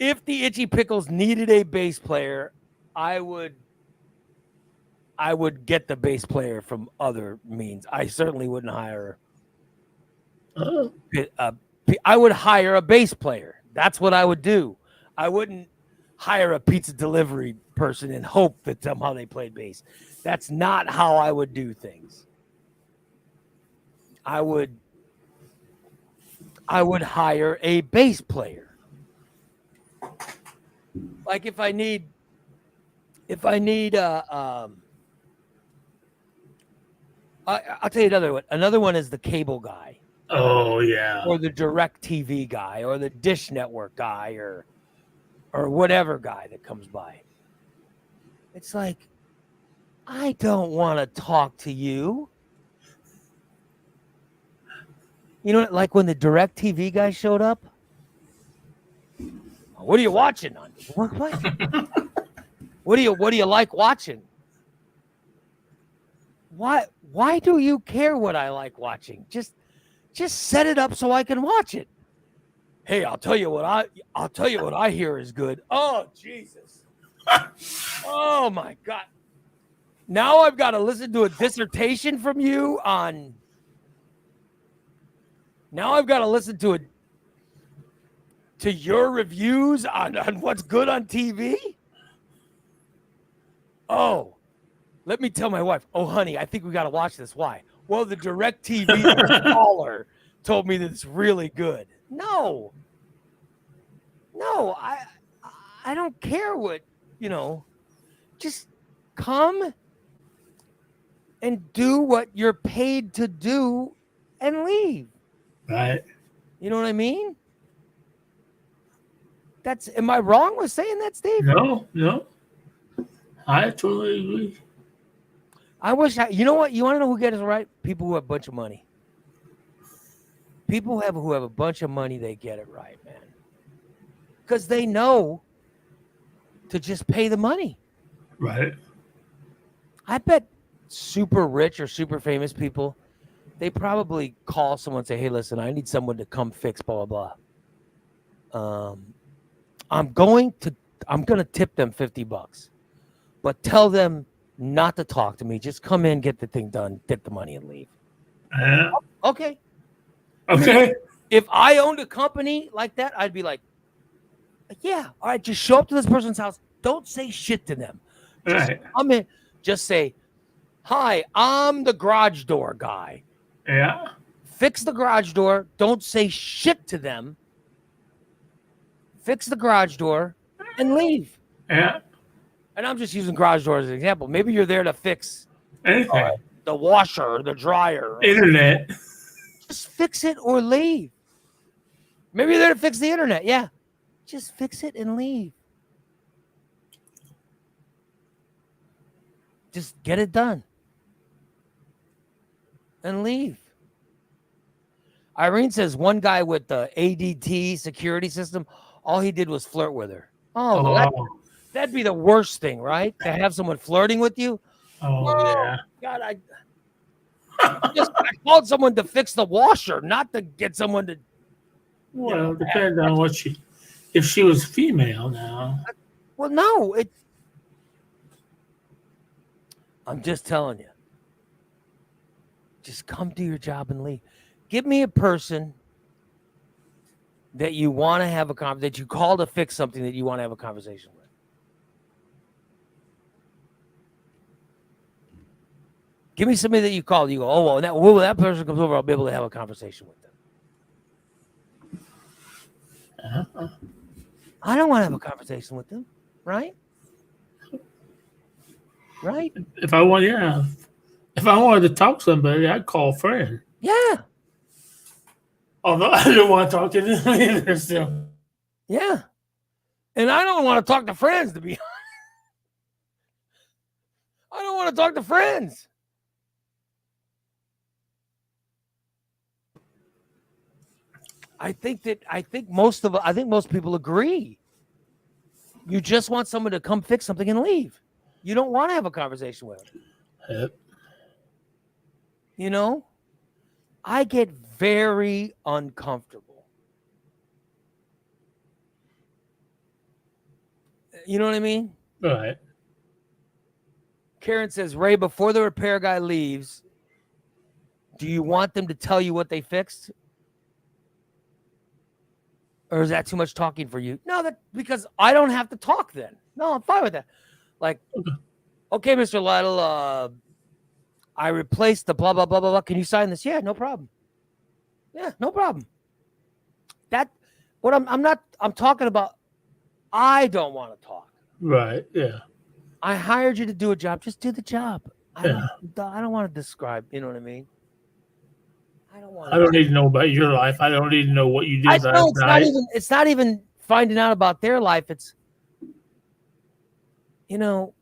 If the Itchy Pickles needed a bass player, I would get the bass player from other means. I certainly wouldn't hire. I would hire a bass player. That's what I would do. I wouldn't hire a pizza delivery person and hope that somehow they played bass. That's not how I would do things. I would hire a bass player. Like if I need I'll tell you another one. Another one is the cable guy. Oh yeah. Or the Direct TV guy or the Dish Network guy or whatever guy that comes by. It's like, I don't want to talk to you. You know, like when the Direct TV guy showed up. What are you watching on? What? What do you like watching? Why do you care what I like watching? Just set it up so I can watch it. Hey, I'll tell you what I hear is good. Oh, Jesus. Oh my God. Now I've got to listen to a dissertation from you on. Now I've got to listen to your reviews on what's good on TV. Oh, let me tell my wife. Oh, honey, I think we got to watch this. Why? Well, the Direct TV caller told me that it's really good. No, I don't care what, just come and do what you're paid to do and leave. Right. You know what I mean? Am I wrong with saying that, Steve? No. I totally agree. I wish you know what? You want to know who gets it right? People who have a bunch of money. People who have a bunch of money, they get it right, man. Because they know to just pay the money. Right. I bet super rich or super famous people, they probably call someone and say, hey, listen, I need someone to come fix blah, blah, blah. I'm going to tip them $50, but tell them not to talk to me. Just come in, get the thing done, get the money and leave. Yeah. Okay. Okay. If I owned a company like that, I'd be like, yeah, all right, just show up to this person's house. Don't say shit to them. Just come in. Just say, hi, I'm the garage door guy. Yeah. Fix the garage door. Don't say shit to them. Fix the garage door and leave. Yeah. And I'm just using garage door as an example. Maybe you're there to fix anything. The washer, the dryer. Internet. Just fix it or leave. Maybe you're there to fix the internet. Yeah. Just fix it and leave. Just get it done. And leave. Irene says one guy with the ADT security system, all he did was flirt with her. That'd be the worst thing, right? To have someone flirting with you. Yeah. God, I called someone to fix the washer, not to get someone to. Well, depends on if she was female now. Well, no, I'm just telling you. Just come do your job and leave. Give me a person that you want to have that you call to fix something that you want to have a conversation with. Give me somebody that you call. You go, oh, well, when that person comes over, I'll be able to have a conversation with them. Uh-huh. I don't want to have a conversation with them, right? Right? If I wanted to talk to somebody, I'd call a friend. Yeah. Although I don't want to talk to them either. So. Yeah. And I don't want to talk to friends, to be honest. I don't want to talk to friends. I think most people agree. You just want someone to come fix something and leave. You don't want to have a conversation with them. Yep. You know, I get very uncomfortable. You know what I mean? All right. Karen says, Ray, before the repair guy leaves, do you want them to tell you what they fixed? Or is that too much talking for you? No, because I don't have to talk then. No, I'm fine with that. Like, okay, Mr. Lytle, I replaced the blah, blah, blah, blah, blah. Can you sign this? Yeah, no problem. Yeah, no problem. I'm talking about, I don't want to talk. Right, yeah. I hired you to do a job. Just do the job. I don't want to describe, you know what I mean? I don't need to know about your life. I don't need to know what you did last night. It's not even finding out about their life. It's, I don't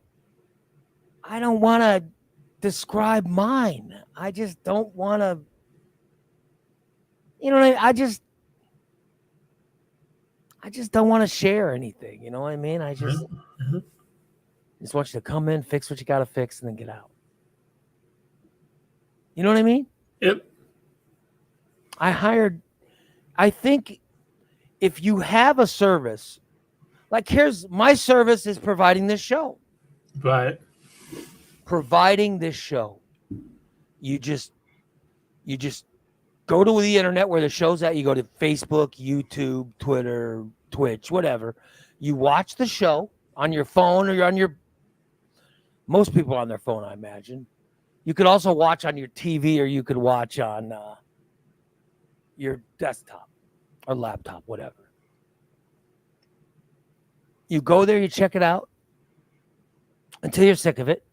want to describe mine. I just don't want to, I just don't want to share anything. You know what I mean? I just want you to come in, fix what you got to fix, and then get out. You know what I mean? Yep. I think if you have a service, like my service is providing this show. Right. Providing this show. You just go to the internet where the show's at. You go to Facebook, YouTube, Twitter, Twitch, whatever. You watch the show on your phone or most people on their phone, I imagine. You could also watch on your TV or you could watch on your desktop or laptop, whatever. You go there, you check it out until you're sick of it.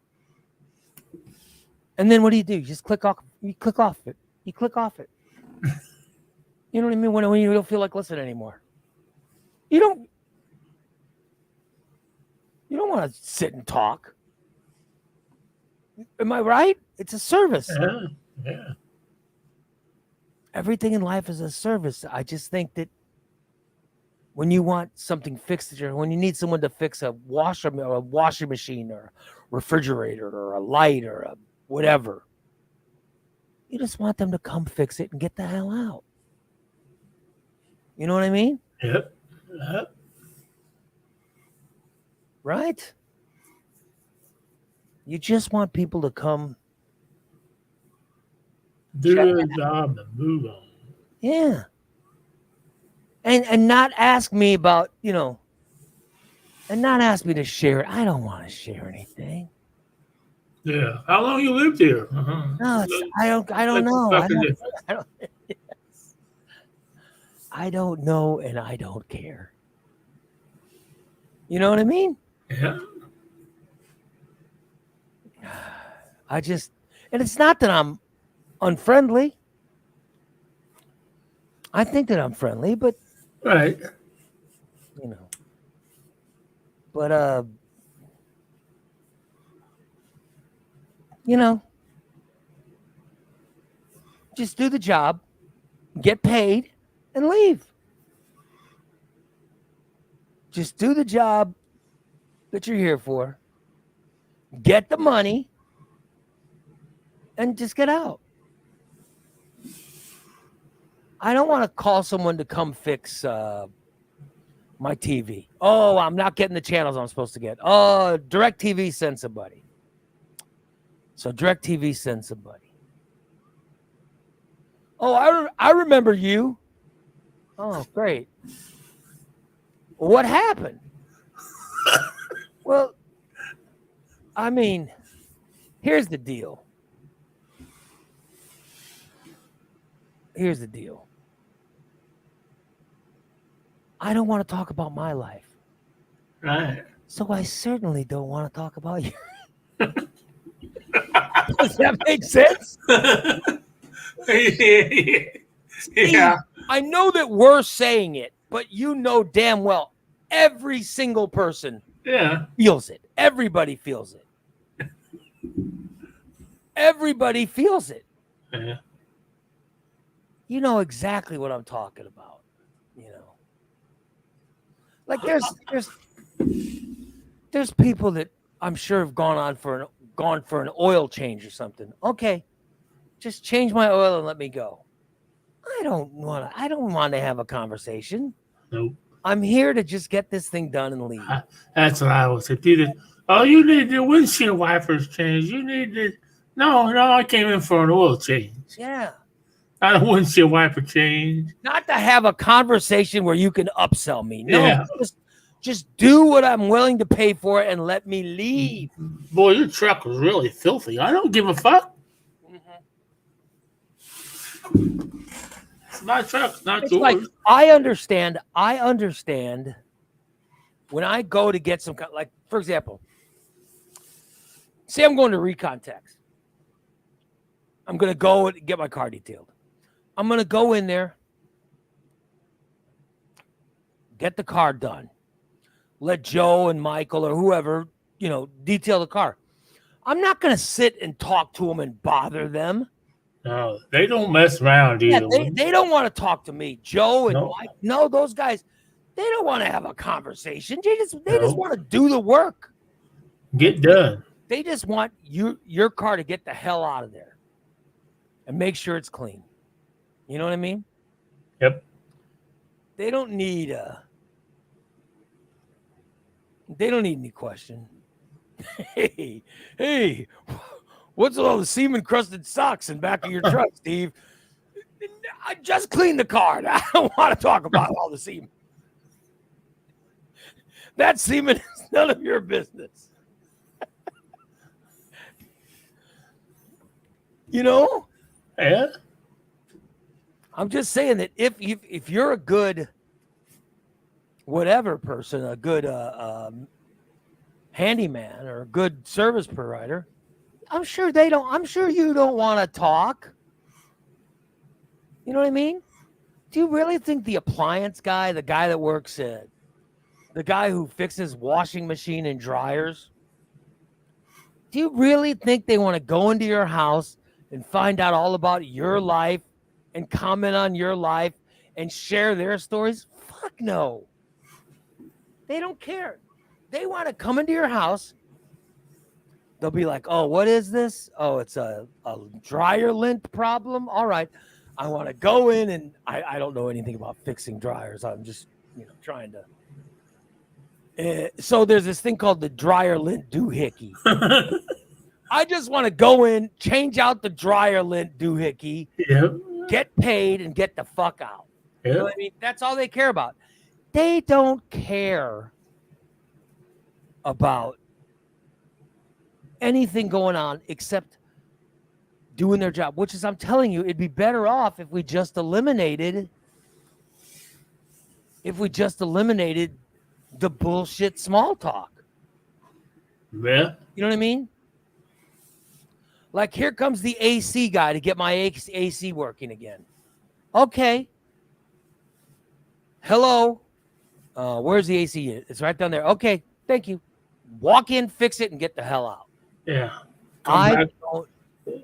And then what do? You just click off. You click off it. You click off it. You know what I mean? When you don't feel like listening anymore. You don't want to sit and talk. Am I right? It's a service. Yeah. Everything in life is a service. I just think that when you want something fixed, when you need someone to fix a washing machine or a refrigerator or a light or a whatever, you just want them to come fix it and get the hell out. You know what I mean? Yep. Right? You just want people to come do their job and move on. Yeah. And not ask me about, and not ask me to share. I don't want to share anything. Yeah. How long you lived here? No, I don't know. I don't know, and I don't care. You know what I mean? Yeah. And it's not that I'm unfriendly. I think that I'm friendly, but right. But just do the job, get paid, and leave. Just do the job that you're here for. Get the money and just get out. I don't want to call someone to come fix my TV. Oh, I'm not getting the channels I'm supposed to get. Oh, DirecTV sent somebody. So DirecTV sent somebody. Oh, I remember you. Oh, great. What happened? Well, I mean, here's the deal. I don't want to talk about my life. Right. So I certainly don't want to talk about you. Does that make sense? Yeah. I know that we're saying it, but you know damn well every single person feels it. Everybody feels it. Everybody feels it. Yeah. You know exactly what I'm talking about. Like there's people that I'm sure have gone for an oil change or something. Okay, just change my oil and let me go. I don't want to have a conversation. Nope. I'm here to just get this thing done and leave. That's what I was saying. You need the windshield wipers changed. You need the no. I came in for an oil change. Yeah. Not a windshield wiper change. Not to have a conversation where you can upsell me. No, yeah. just do what I'm willing to pay for and let me leave. Boy, your truck was really filthy. I don't give a fuck. Mm-hmm. It's my truck, not yours. Like, I understand when I go to get some, like, for example, say I'm going to Recon Tex. I'm going to go and get my car detailed. I'm going to go in there, get the car done. Let Joe and Michael or whoever, detail the car. I'm not going to sit and talk to them and bother them. No, they don't mess around either. Yeah, they don't want to talk to me. Joe and Mike, no, those guys, they don't want to have a conversation. They just want to do the work. Get done. They just want your car to get the hell out of there and make sure it's clean. You know what I mean? Yep. They don't need any question. Hey, what's with all the semen-crusted socks in back of your truck, Steve? I just cleaned the car. I don't want to talk about all the semen. That semen is none of your business. Yeah. I'm just saying that if you're a good whatever person, a good handyman or a good service provider, I'm sure they don't. I'm sure you don't want to talk. You know what I mean? Do you really think the appliance guy, the guy that works at, the guy who fixes washing machine and dryers, do you really think they want to go into your house and find out all about your life and comment on your life and share their stories? Fuck no. They don't care. They want to come into your house. They'll be like, oh, what is this? Oh, it's a dryer lint problem. All right. I want to go in and I don't know anything about fixing dryers. I'm just, trying to. So there's this thing called the dryer lint doohickey. I just want to go in, change out the dryer lint doohickey, get paid, and get the fuck out. You know what I mean? That's all they care about. They don't care about anything going on except doing their job, which is, I'm telling you, it'd be better off if we just eliminated the bullshit small talk. Yeah. You know what I mean? Like, here comes the AC guy to get my AC working again. Okay. Hello. Where's the AC unit? It's right down there. Okay. Thank you. Walk in, fix it, and get the hell out. Yeah.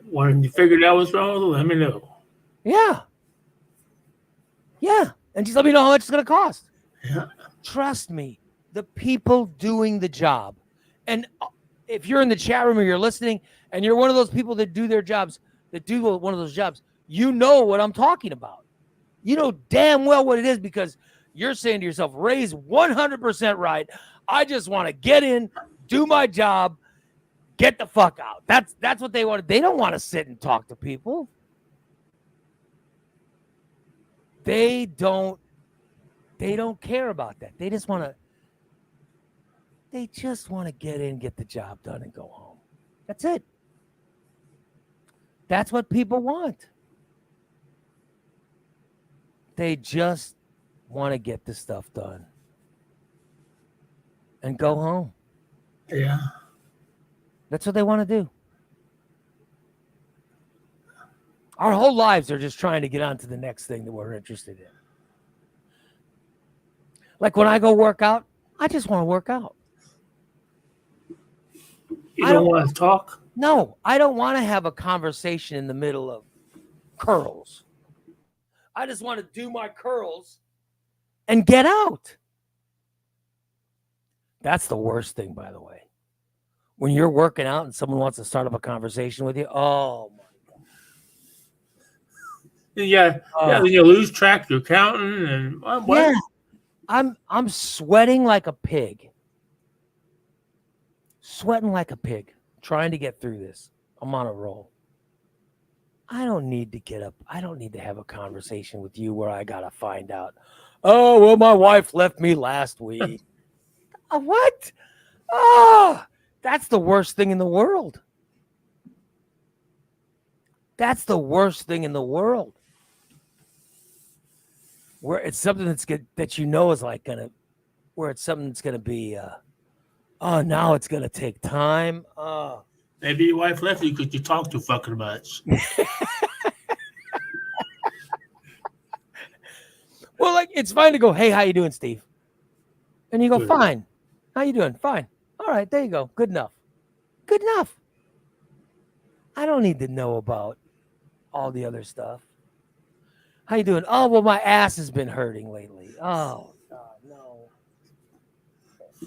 When you figured out what's wrong, let me know. Yeah. Yeah. And just let me know how much it's going to cost. Yeah. Trust me, the people doing the job. And if you're in the chat room or you're listening and you're one of those people that do their jobs, one of those jobs, you know what I'm talking about. You know damn well what it is, because you're saying to yourself, Ray's 100% right. I just want to get in, do my job, get the fuck out. That's what they want. They don't want to sit and talk to people. They don't care about that. They just want to get in, get the job done, and go home. That's it. That's what people want. They just want to get the stuff done and go home. Yeah. That's what they want to do. Our whole lives are just trying to get on to the next thing that we're interested in. Like when I go work out, I just want to work out. You don't want to talk? No, I don't want to have a conversation in the middle of curls. I just want to do my curls and get out. That's the worst thing, by the way. When you're working out and someone wants to start up a conversation with you, oh my God. Yeah, then you lose track. You're counting and what? Yeah. I'm sweating like a pig. Sweating like a pig, trying to get through this. I'm on a roll. I don't need to get up. I don't need to have a conversation with you where I got to find out, oh, well, my wife left me last week. What? Oh, that's the worst thing in the world. That's the worst thing in the world. Where it's something that's good, that is like where it's something that's gonna be, now it's gonna take time. Maybe your wife left you because you talk too fucking much. Well, like, it's fine to go, hey, how you doing, Steve? And you go, Good. Fine. How you doing? Fine. All right, there you go. Good enough. Good enough. I don't need to know about all the other stuff. How you doing? Oh, well, my ass has been hurting lately. Oh, God, no.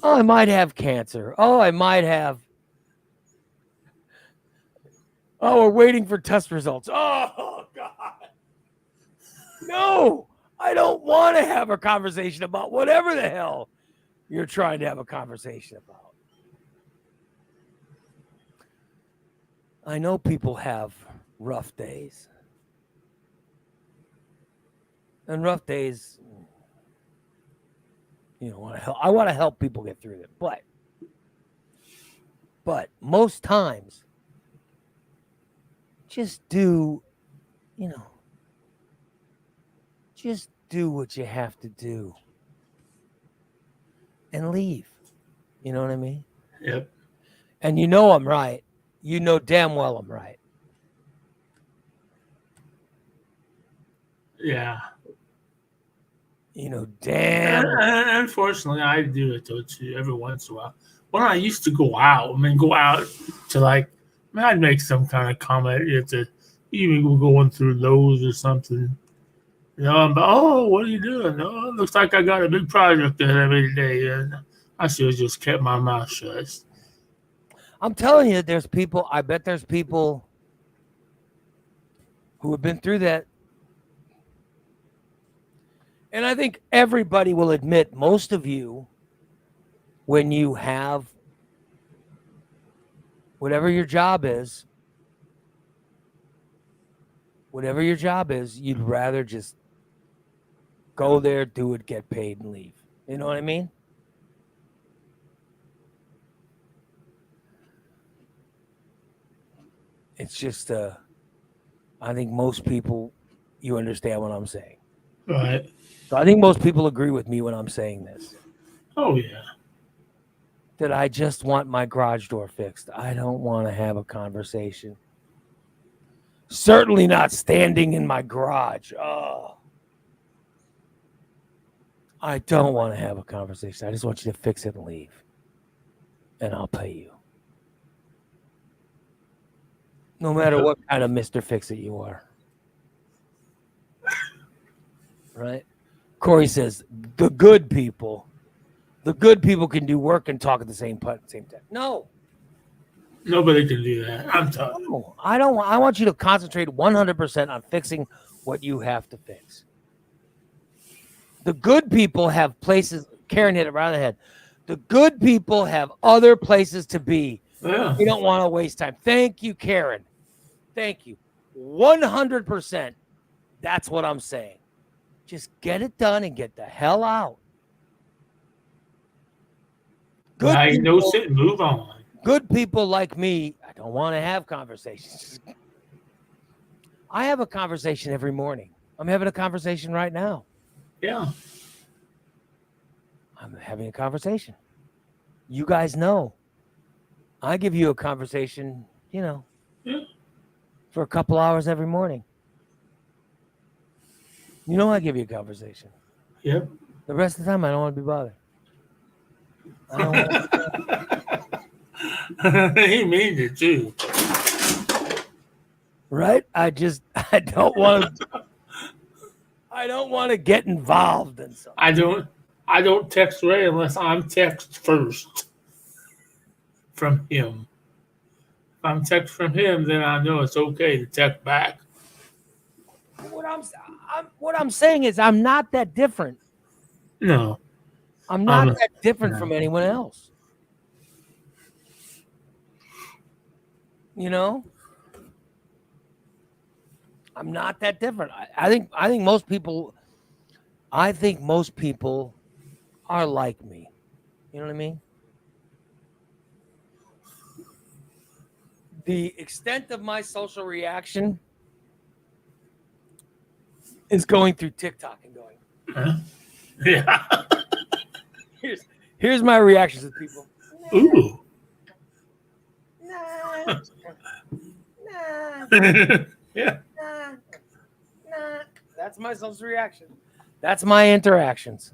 Oh, I might have cancer. Oh, I might have. Oh, we're waiting for test results. Oh, God. No, I don't want to have a conversation about whatever the hell you're trying to have a conversation about. I know people have rough days. And rough days, I want to help people get through them. But most times, just do, just do what you have to do and leave. You know what I mean? Yep. And you know I'm right. You know damn well I'm right. Yeah. You know damn well. Unfortunately, I do it though too every once in a while. When I used to go out, go out to like, I'd make some kind of comment if the even we're going through Lowe's or something. But oh, what are you doing? Oh, it looks like I got a big project ahead of me today, and I should have just kept my mouth shut. I'm telling you, there's people. I bet there's people who have been through that. And I think everybody will admit, most of you, when you have whatever your job is, you'd rather just go there, do it, get paid, and leave. You know what I mean? It's just, I think most people, you understand what I'm saying. Right. So I think most people agree with me when I'm saying this. Oh yeah. That I just want my garage door fixed. I don't want to have a conversation. Certainly not standing in my garage. Oh. I don't want to have a conversation. I just want you to fix it and leave. And I'll pay you. No matter what kind of Mr. Fix-It you are. Right? Corey says, the good people can do work and talk at the same time. No. Nobody can do that. I'm telling you. No, I don't. I want you to concentrate 100% on fixing what you have to fix. The good people have places. Karen hit it right on the head. The good people have other places to be. Yeah. We don't want to waste time. Thank you, Karen. Thank you. 100%. That's what I'm saying. Just get it done and get the hell out. Good Diagnose it and move on. Good people like me, I don't want to have conversations. I have a conversation every morning. I'm having a conversation right now. Yeah. I'm having a conversation. You guys know. I give you a conversation, Yeah. for a couple hours every morning. You know I give you a conversation. Yep. The rest of the time, I don't want to be bothered. I don't want to. He means it too. Right? I don't want to get involved in something. I don't text Ray unless I'm text first from him. If I'm text from him, then I know it's okay to text back. What I'm saying is I'm not that different. No. I'm not that different from anyone else. I'm not that different. I think most people are like me. You know what I mean? The extent of my social reaction is going through TikTok and going. Huh? Yeah. Here's my reactions to people. Ooh. Nah. Yeah. Nah. That's my social reaction. That's my interactions.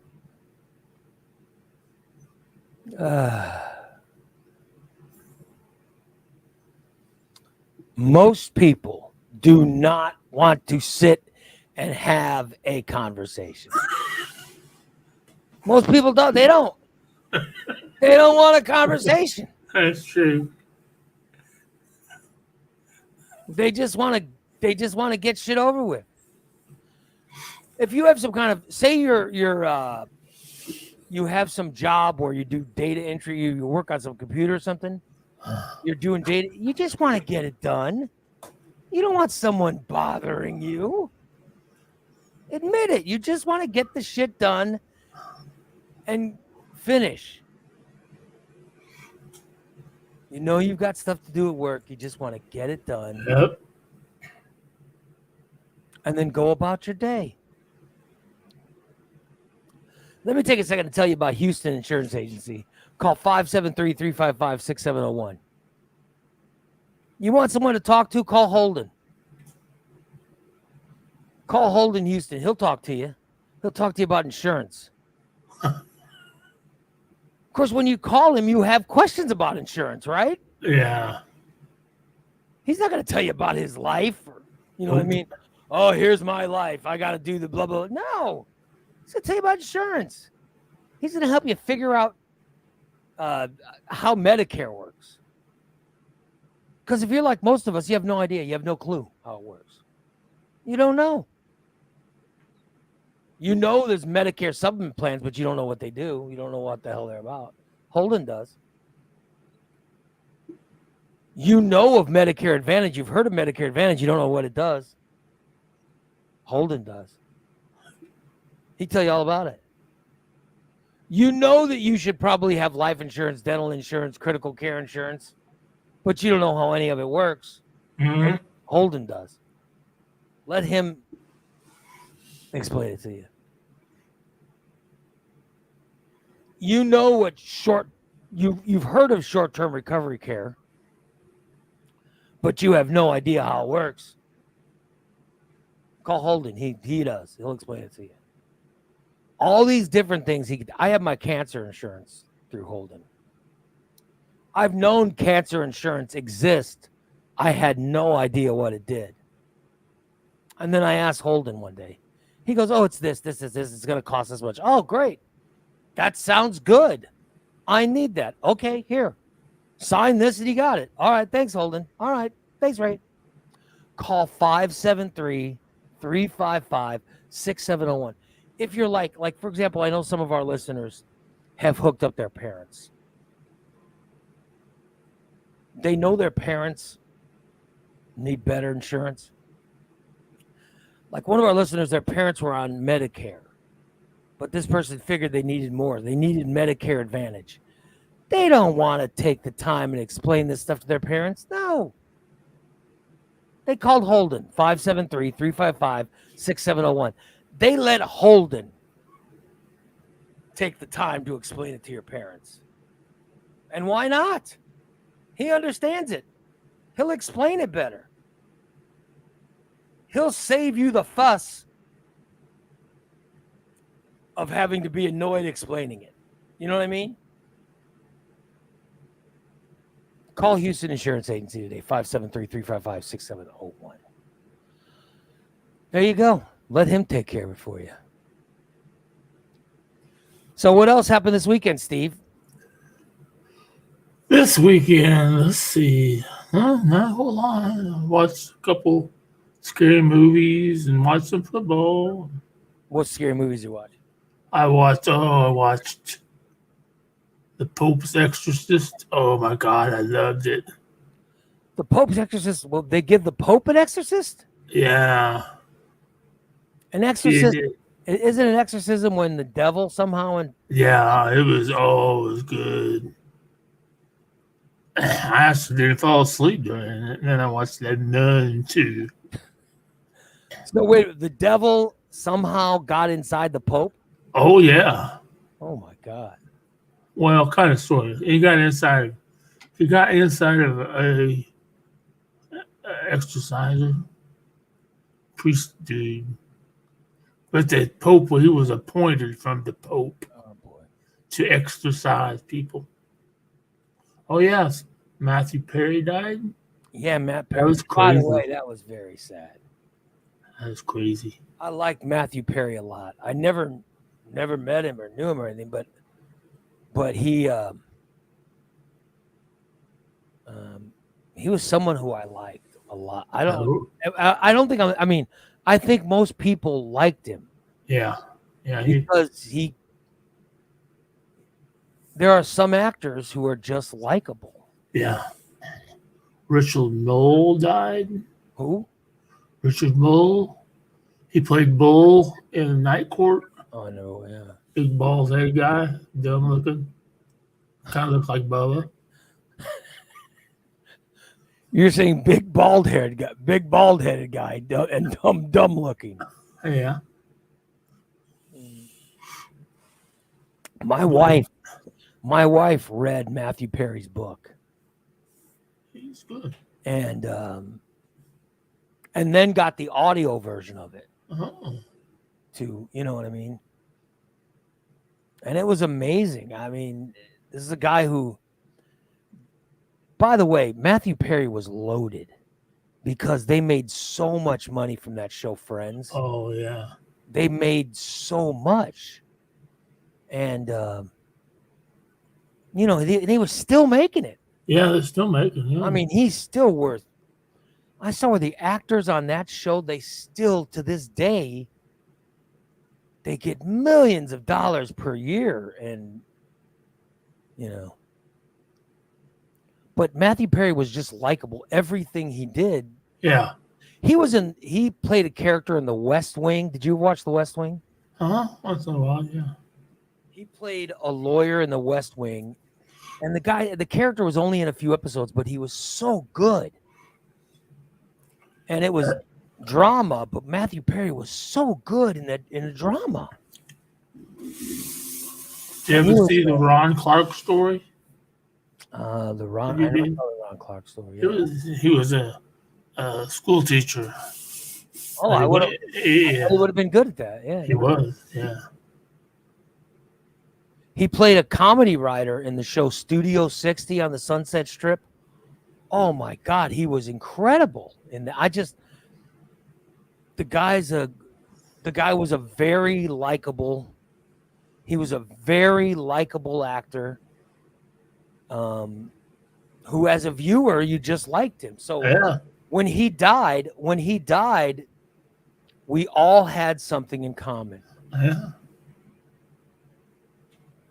Most people do not want to sit and have a conversation. Most people don't. They don't. They don't want a conversation. That's true. They just want to get shit over with. If you have some kind of, say you have some job where you do data entry, you work on some computer or something, you're doing data, you just want to get it done. You don't want someone bothering you. Admit it. You just want to get the shit done and finish. You know you've got stuff to do at work. You just want to get it done. Yep. And then go about your day. Let me take a second to tell you about Houston Insurance Agency. Call 573-355-6701. You want someone to talk to? Call Holden. Call Holden Houston. He'll talk to you. He'll talk to you about insurance. Of course, when you call him, you have questions about insurance, right? Yeah. He's not going to tell you about his life. Or, you know what I mean? Oh, here's my life. I got to do the blah, blah. No. He's going to tell you about insurance. He's going to help you figure out how Medicare works. Because if you're like most of us, you have no idea. You have no clue how it works. You don't know. You know there's Medicare supplement plans, but you don't know what they do. You don't know what the hell they're about. Holden does. You know of Medicare Advantage. You've heard of Medicare Advantage. You don't know what it does. Holden does. He'd tell you all about it. You know that you should probably have life insurance, dental insurance, critical care insurance, but you don't know how any of it works. Mm-hmm. Holden does. Let him explain it to you. You know what you've heard of short-term recovery care, but you have no idea how it works. Call Holden. He does. He'll explain it to you. All these different things. I have my cancer insurance through Holden. I've known cancer insurance exist. I had no idea what it did. And then I asked Holden one day. He goes, oh, it's this. It's going to cost this much. Oh, great. That sounds good. I need that. Okay, here. Sign this and you got it. All right, thanks, Holden. All right, thanks, Ray. Call 573-355-6701. If you're like, for example, I know some of our listeners have hooked up their parents. They know their parents need better insurance. Like one of our listeners, their parents were on Medicare, but this person figured they needed more. They needed Medicare Advantage. They don't want to take the time and explain this stuff to their parents. No. They called Holden, 573-355-6701. They let Holden take the time to explain it to your parents. And why not? He understands it. He'll explain it better. He'll save you the fuss of having to be annoyed explaining it. You know what I mean? Call Houston Insurance Agency today, 573-355-6701. There you go. Let him take care of it for you. So what else happened this weekend, Steve? This weekend, let's see. Not a whole lot. I watched a couple scary movies and watched some football. What scary movies you watch? I watched The Pope's Exorcist. Oh my God, I loved it. The Pope's Exorcist? Well, they give the Pope an exorcist? Yeah. An exorcism? Isn't an exorcism when the devil somehow... Yeah, it was good. I actually didn't fall asleep during it. And then I watched that Nun too. So wait, the devil somehow got inside the Pope? Oh yeah. Oh my God. Well, kind of sort of. He got inside of a exorciser priest dude. But the Pope, he was appointed from the Pope to exorcise people. Oh yes, Matthew Perry died. Yeah, Matt Perry. That was crazy. By the way, that was very sad. That was crazy. I liked Matthew Perry a lot. I never met him or knew him or anything, but he was someone who I liked a lot. I think most people liked him. Yeah. Because there are some actors who are just likable. Yeah. Richard Knoll died. Who? Richard Knoll. He played Bull in Night Court. Oh no, yeah. Big bald head guy, dumb looking. Kind of looked like Bubba. You're saying big bald headed guy, and dumb looking. Yeah. My wife read Matthew Perry's book. He's good. And then got the audio version of it to, you know what I mean? And it was amazing. I mean, this is a guy who, by the way, Matthew Perry was loaded because they made so much money from that show, Friends. Oh, yeah. They made so much. And, you know, they were still making it. Yeah, they're still making it. I mean, he's still worth. I saw where the actors on that show, they still, to this day, they get millions of dollars per year. And, you know. But Matthew Perry was just likable. Everything he did. Yeah. He played a character in The West Wing. Did you watch The West Wing? Once in a while, yeah. He played a lawyer in The West Wing. And the character was only in a few episodes, but he was so good. And it was drama, but Matthew Perry was so good in the drama. Did you ever see the Ron Clark story? I never saw the Ron Clark story. Yeah. He was a school teacher. Oh, I would have been good at that. Yeah, he was. Yeah. He played a comedy writer in the show Studio 60 on the Sunset Strip. Oh my God, he was incredible. And the guy was a very likable. He was a very likable actor. Who as a viewer you just liked him. So yeah. when he died, we all had something in common. Yeah.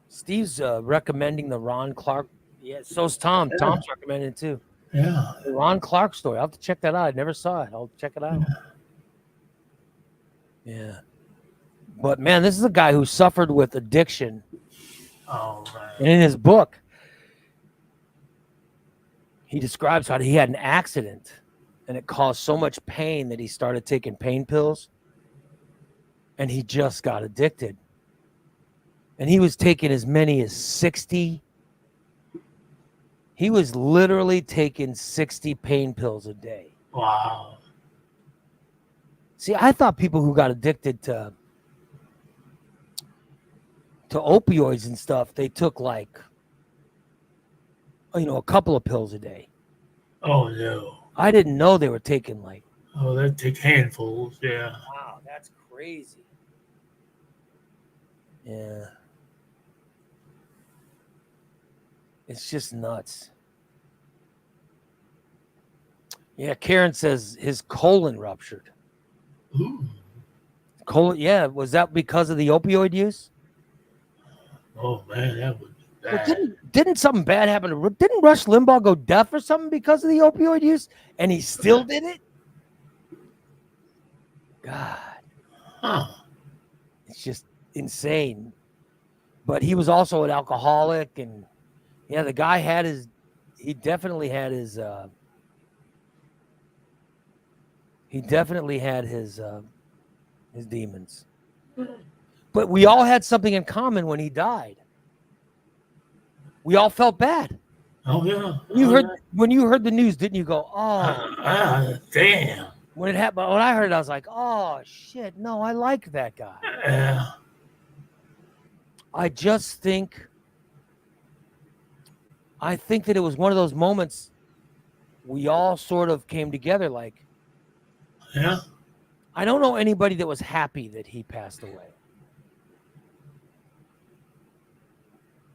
Steve's recommending the Ron Clark. Yeah, so's Tom. Yeah. Tom's recommending it too. Yeah. The Ron Clark story. I'll have to check that out. I never saw it. I'll check it out. Yeah. But man, this is a guy who suffered with addiction. Oh man. And in his book, he describes how he had an accident and it caused so much pain that he started taking pain pills and he just got addicted. And he was taking as many as 60. He was literally taking 60 pain pills a day. Wow. See, I thought people who got addicted to opioids and stuff, they took like, a couple of pills a day. Oh, no. I didn't know they were taking like. Oh, they take handfuls, yeah. Wow, that's crazy. Yeah. It's just nuts. Yeah, Karen says his colon ruptured. Ooh. Colon, yeah. Was that because of the opioid use? Oh, man, that would be bad. Well, didn't something bad happen? Didn't Rush Limbaugh go deaf or something because of the opioid use? And he still did it? God. Huh. It's just insane. But he was also an alcoholic, and yeah, the guy he definitely had his demons. But we all had something in common when he died. We all felt bad. Oh yeah. When you heard the news, didn't you go, "Oh, damn." When it happened, when I heard it, I was like, "Oh shit, no, I like that guy." Yeah. I think that it was one of those moments we all sort of came together like. Yeah. I don't know anybody that was happy that he passed away.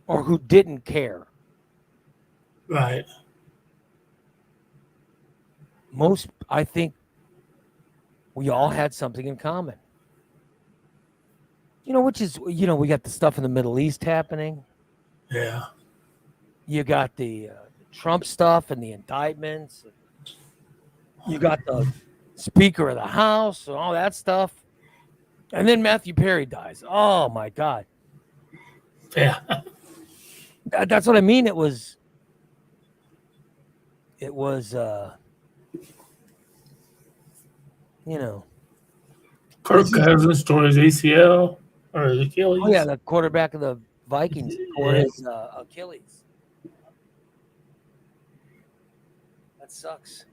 Or who didn't care. Right. I think we all had something in common. Which is, we got the stuff in the Middle East happening. Yeah. You got the Trump stuff and the indictments. You got the Speaker of the House and all that stuff. And then Matthew Perry dies. Oh, my God. Yeah. That's what I mean. It was Kirk Cousins tore his ACL or his Achilles. Oh, yeah, the quarterback of the Vikings tore his Achilles. That sucks.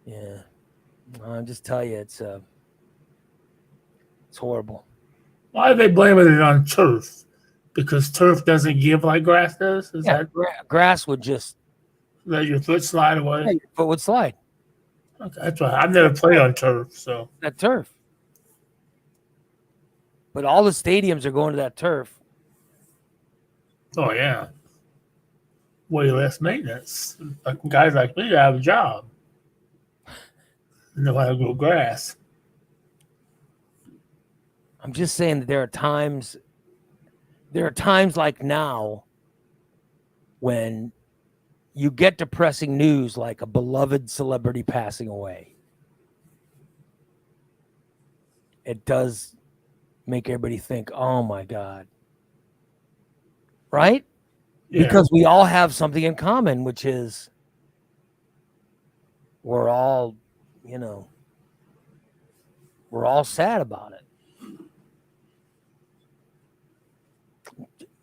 Yeah, I'll just tell you, it's horrible. Why are they blaming it on turf? Because turf doesn't give like grass does? Is Yeah, that grass would just let your foot slide away? your foot would slide. Okay, that's why I've never played on turf, so That turf. But all the stadiums are going to that turf. oh yeah. Way less maintenance. Like guys like me have a job. Know how to grow grass. I'm just saying that there are times like now when you get depressing news like a beloved celebrity passing away. It does make everybody think, oh my God. Right? Yeah. Because we all have something in common, which is we're all sad about it.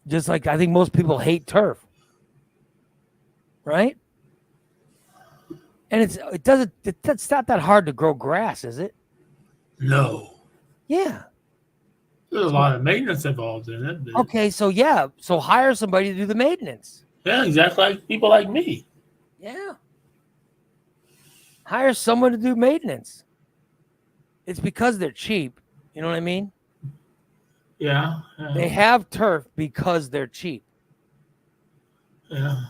Just like I think most people hate turf. Right? And it's not that hard to grow grass, is it? No. Yeah. There's a lot of maintenance involved in it. But Okay, so hire somebody to do the maintenance. yeah, exactly like people like me. Yeah. Hire someone to do maintenance. It's because they're cheap. You know what I mean? Yeah. They have turf because they're cheap. Yeah.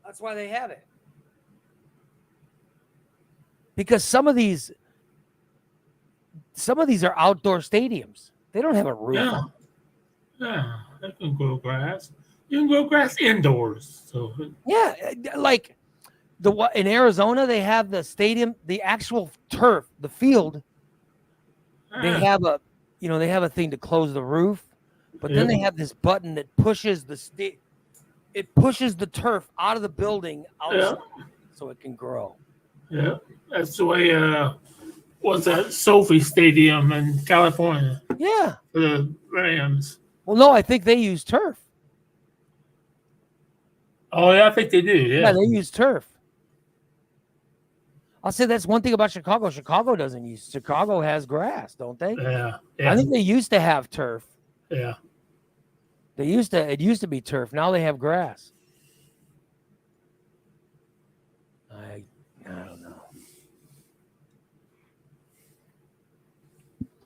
That's why they have it. Because some of these are outdoor stadiums. They don't have a roof. Yeah. Yeah. They can grow grass. You can grow grass indoors. So yeah, like in Arizona, they have the stadium, the actual turf, the field. They have a thing to close the roof, but then they have this button that pushes it pushes the turf out of the building outside so it can grow. Yeah, that's the way. What's that? Sophie Stadium in California. Yeah, For the Rams. Well, no, I think they use turf. Oh yeah, I think they do. Yeah, they use turf. I'll say that's one thing about Chicago. Chicago has grass, don't they? Yeah. I think they used to have turf. Yeah. It used to be turf. Now they have grass. I don't know.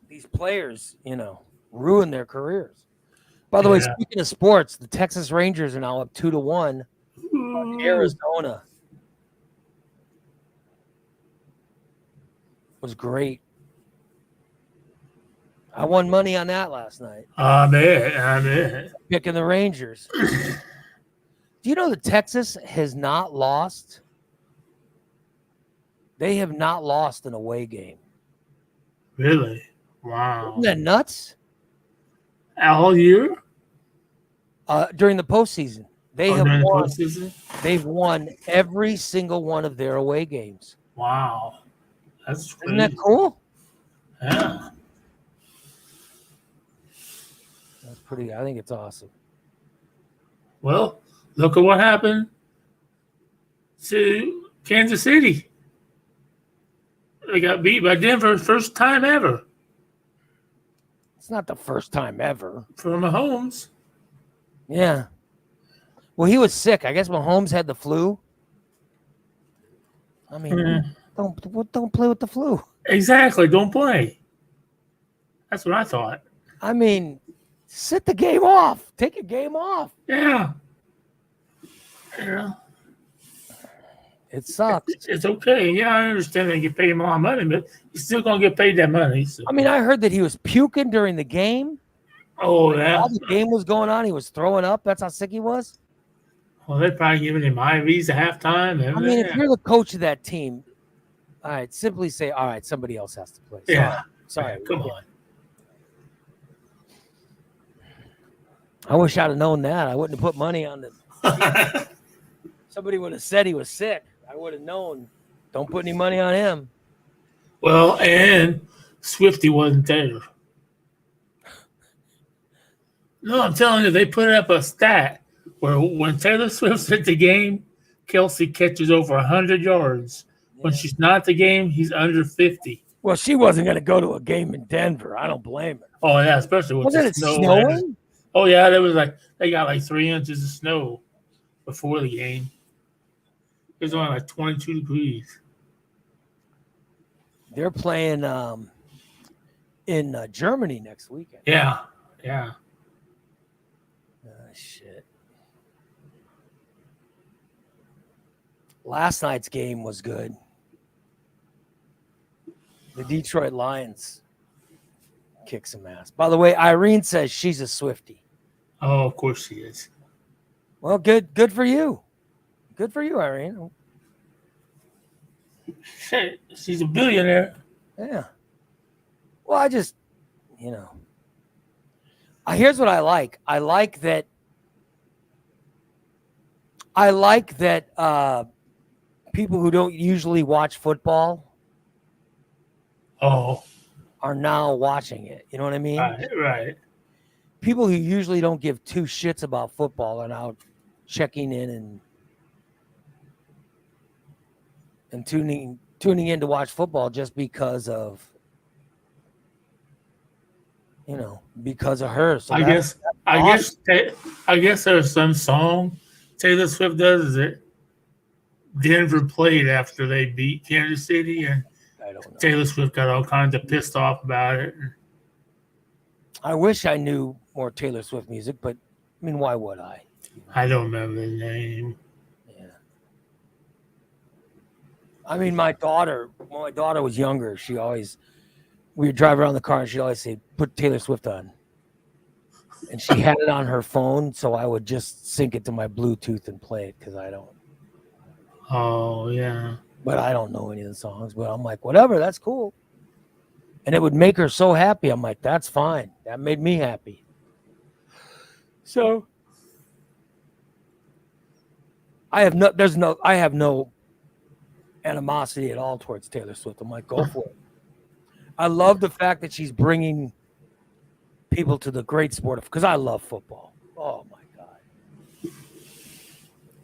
These players, ruin their careers. By the way, speaking of sports, the Texas Rangers are now up 2-1 on Arizona. It was great. I won money on that last night. I bet. Picking the Rangers. Do you know that Texas has not lost? They have not lost an away game. Really? Wow. Isn't that nuts? All year? During the postseason. They've won every single one of their away games. Wow. That's crazy. Isn't that cool? Yeah. That's pretty. I think it's awesome. Well, look at what happened to Kansas City. They got beat by Denver first time ever. It's not the first time ever. For Mahomes. Yeah. Well, he was sick. I guess Mahomes had the flu. I mean, don't play with the flu. Exactly. Don't play. That's what I thought. I mean, sit the game off. Take a game off. Yeah. Yeah. It sucks. It's okay. Yeah, I understand they get paid a lot of money, but you're still going to get paid that money. So. I mean, I heard that he was puking during the game. Oh, yeah. While the game was going on, he was throwing up. That's how sick he was. Well, they're probably giving him IVs at halftime. I mean, if you're the coach of that team, all right, simply say, all right, somebody else has to play. Sorry. Come on. I wish I'd have known that. I wouldn't have put money on the. Somebody would have said he was sick. I would have known. Don't put any money on him. Well, and Swifty wasn't there. No, I'm telling you, they put up a stat where when Taylor Swift's at the game, Kelsey catches over 100 yards. When Yeah. she's not at the game, he's under 50. Well, she wasn't going to go to a game in Denver. I don't blame her. Oh, yeah, especially with Wasn't the it snow. snowing? Oh, yeah, there was they got like 3 inches of snow before the game. It was only like 22 degrees. They're playing in Germany next weekend. Yeah. Shit. Last night's game was good. The Detroit Lions kicked some ass. By the way, Irene says she's a Swiftie. Oh, of course she is. Well, good for you. Good for you, Irene. Shit, she's a billionaire. Yeah. Well, I just, here's what I like. I like that people who don't usually watch football are now watching it. You know what I mean? Right. People who usually don't give two shits about football are now checking in and tuning in to watch football just because of her. So I guess there's some song Taylor Swift does. Is it Denver played after they beat Kansas City, and I don't know. Taylor Swift got all kinds of pissed off about it. I wish I knew more Taylor Swift music, but I mean, why would I? I don't remember the name. Yeah. I mean, when my daughter was younger, we would drive around the car and she'd always say, put Taylor Swift on. And she had it on her phone, so I would just sync it to my Bluetooth and play it because I don't. Oh, yeah. But I don't know any of the songs. But I'm like, whatever, that's cool. And it would make her so happy. I'm like, that's fine. That made me happy. So I have no animosity at all towards Taylor Swift. I'm like, go for it. I love the fact that she's bringing people to the great sport of, because I love football. Oh my God.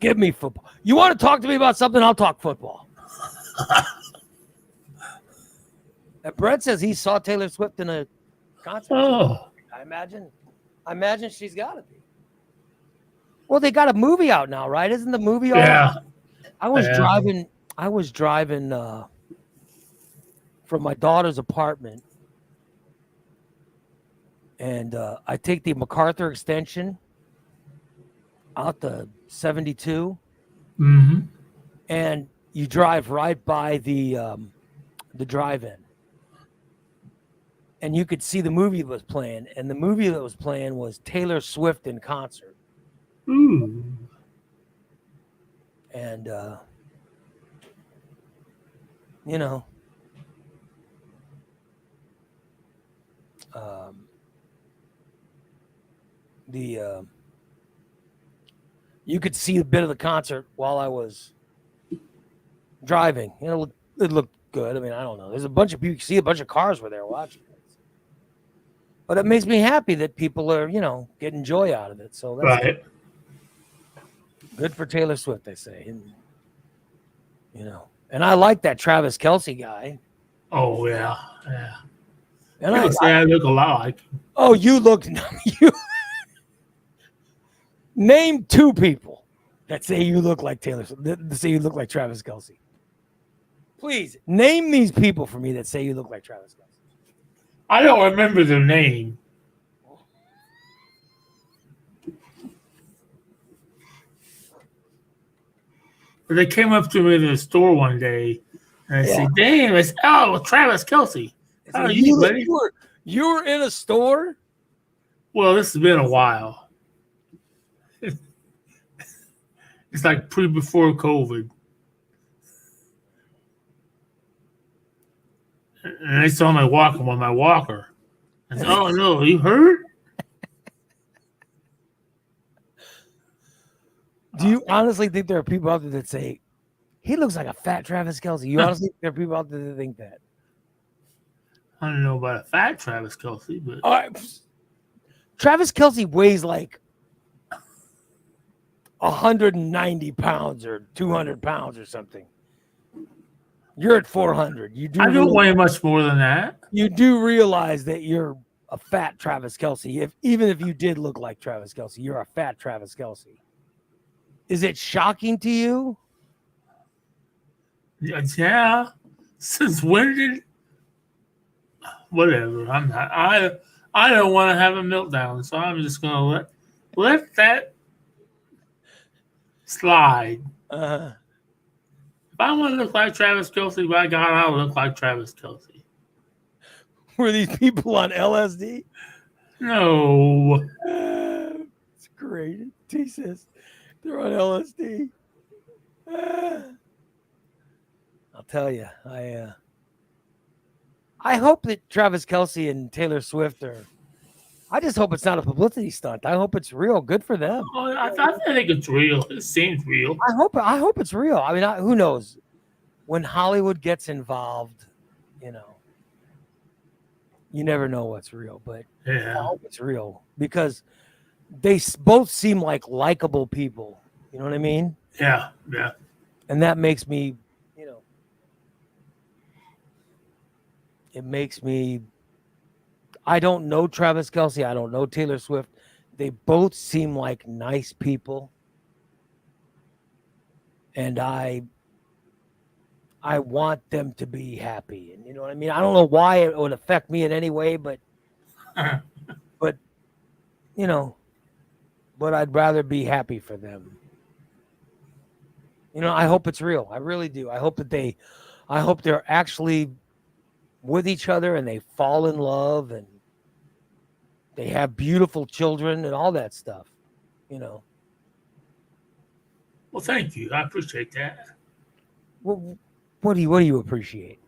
Give me football. You want to talk to me about something? I'll talk football. And Brett says he saw Taylor Swift in a concert. Oh. I imagine she's got to be. Well, they got a movie out now, right? Isn't the movie all Yeah. I was driving from my daughter's apartment, and I take the MacArthur extension out to 72, and you drive right by the drive-in, and you could see the movie that was playing, and the movie that was playing was Taylor Swift in concert. Ooh. And you could see a bit of the concert while I was driving. It looked good. I mean, I don't know. There's a bunch of people. You see a bunch of cars were there watching it. But it makes me happy that people are, getting joy out of it. So that's Right. good for Taylor Swift, they say. And I like that Travis Kelce guy. Oh, yeah. And People say I look a lot like him. Oh, you name two people that say you look like Taylor Swift, that say you look like Travis Kelce. Please name these people for me that say you look like Travis Kelce. I don't remember their name. But they came up to me in the store one day, and I said, "Damn, it's Travis Kelce. How are you, buddy?" You were in a store? Well, this has been a while. It's like before COVID. And they saw me walking with my walker. I said, "Oh, no, you hurt?" Do you honestly think there are people out there that say, he looks like a fat Travis Kelce? You honestly think there are people out there that think that? I don't know about a fat Travis Kelce, but... All right. Travis Kelce weighs like 190 pounds or 200 pounds or something. You're at 400. I don't weigh much more than that. You do realize that you're a fat Travis Kelce. Even if you did look like Travis Kelce, you're a fat Travis Kelce. Is it shocking to you? Yeah. Since when did? Whatever. I'm not. I don't want to have a meltdown, so I'm just gonna let that slide. If I want to look like Travis Kelce, by God, I'll look like Travis Kelce. Were these people on LSD? No. It's great. T says they're on LSD. I'll tell you, I hope that Travis Kelce and Taylor Swift are. I just hope it's not a publicity stunt. I hope it's real. Good for them. Oh, I think it's real. It seems real. I hope it's real. I mean, who knows? When Hollywood gets involved, you never know what's real. But yeah. I hope it's real because they both seem like likable people. You know what I mean? Yeah. And that makes me, it makes me. I don't know Travis Kelce. I don't know Taylor Swift. They both seem like nice people. And I want them to be happy. And you know what I mean? I don't know why it would affect me in any way, but but I'd rather be happy for them. I hope it's real. I really do. I hope they're actually with each other and they fall in love and they have beautiful children and all that stuff, Well, thank you. I appreciate that. What do you appreciate?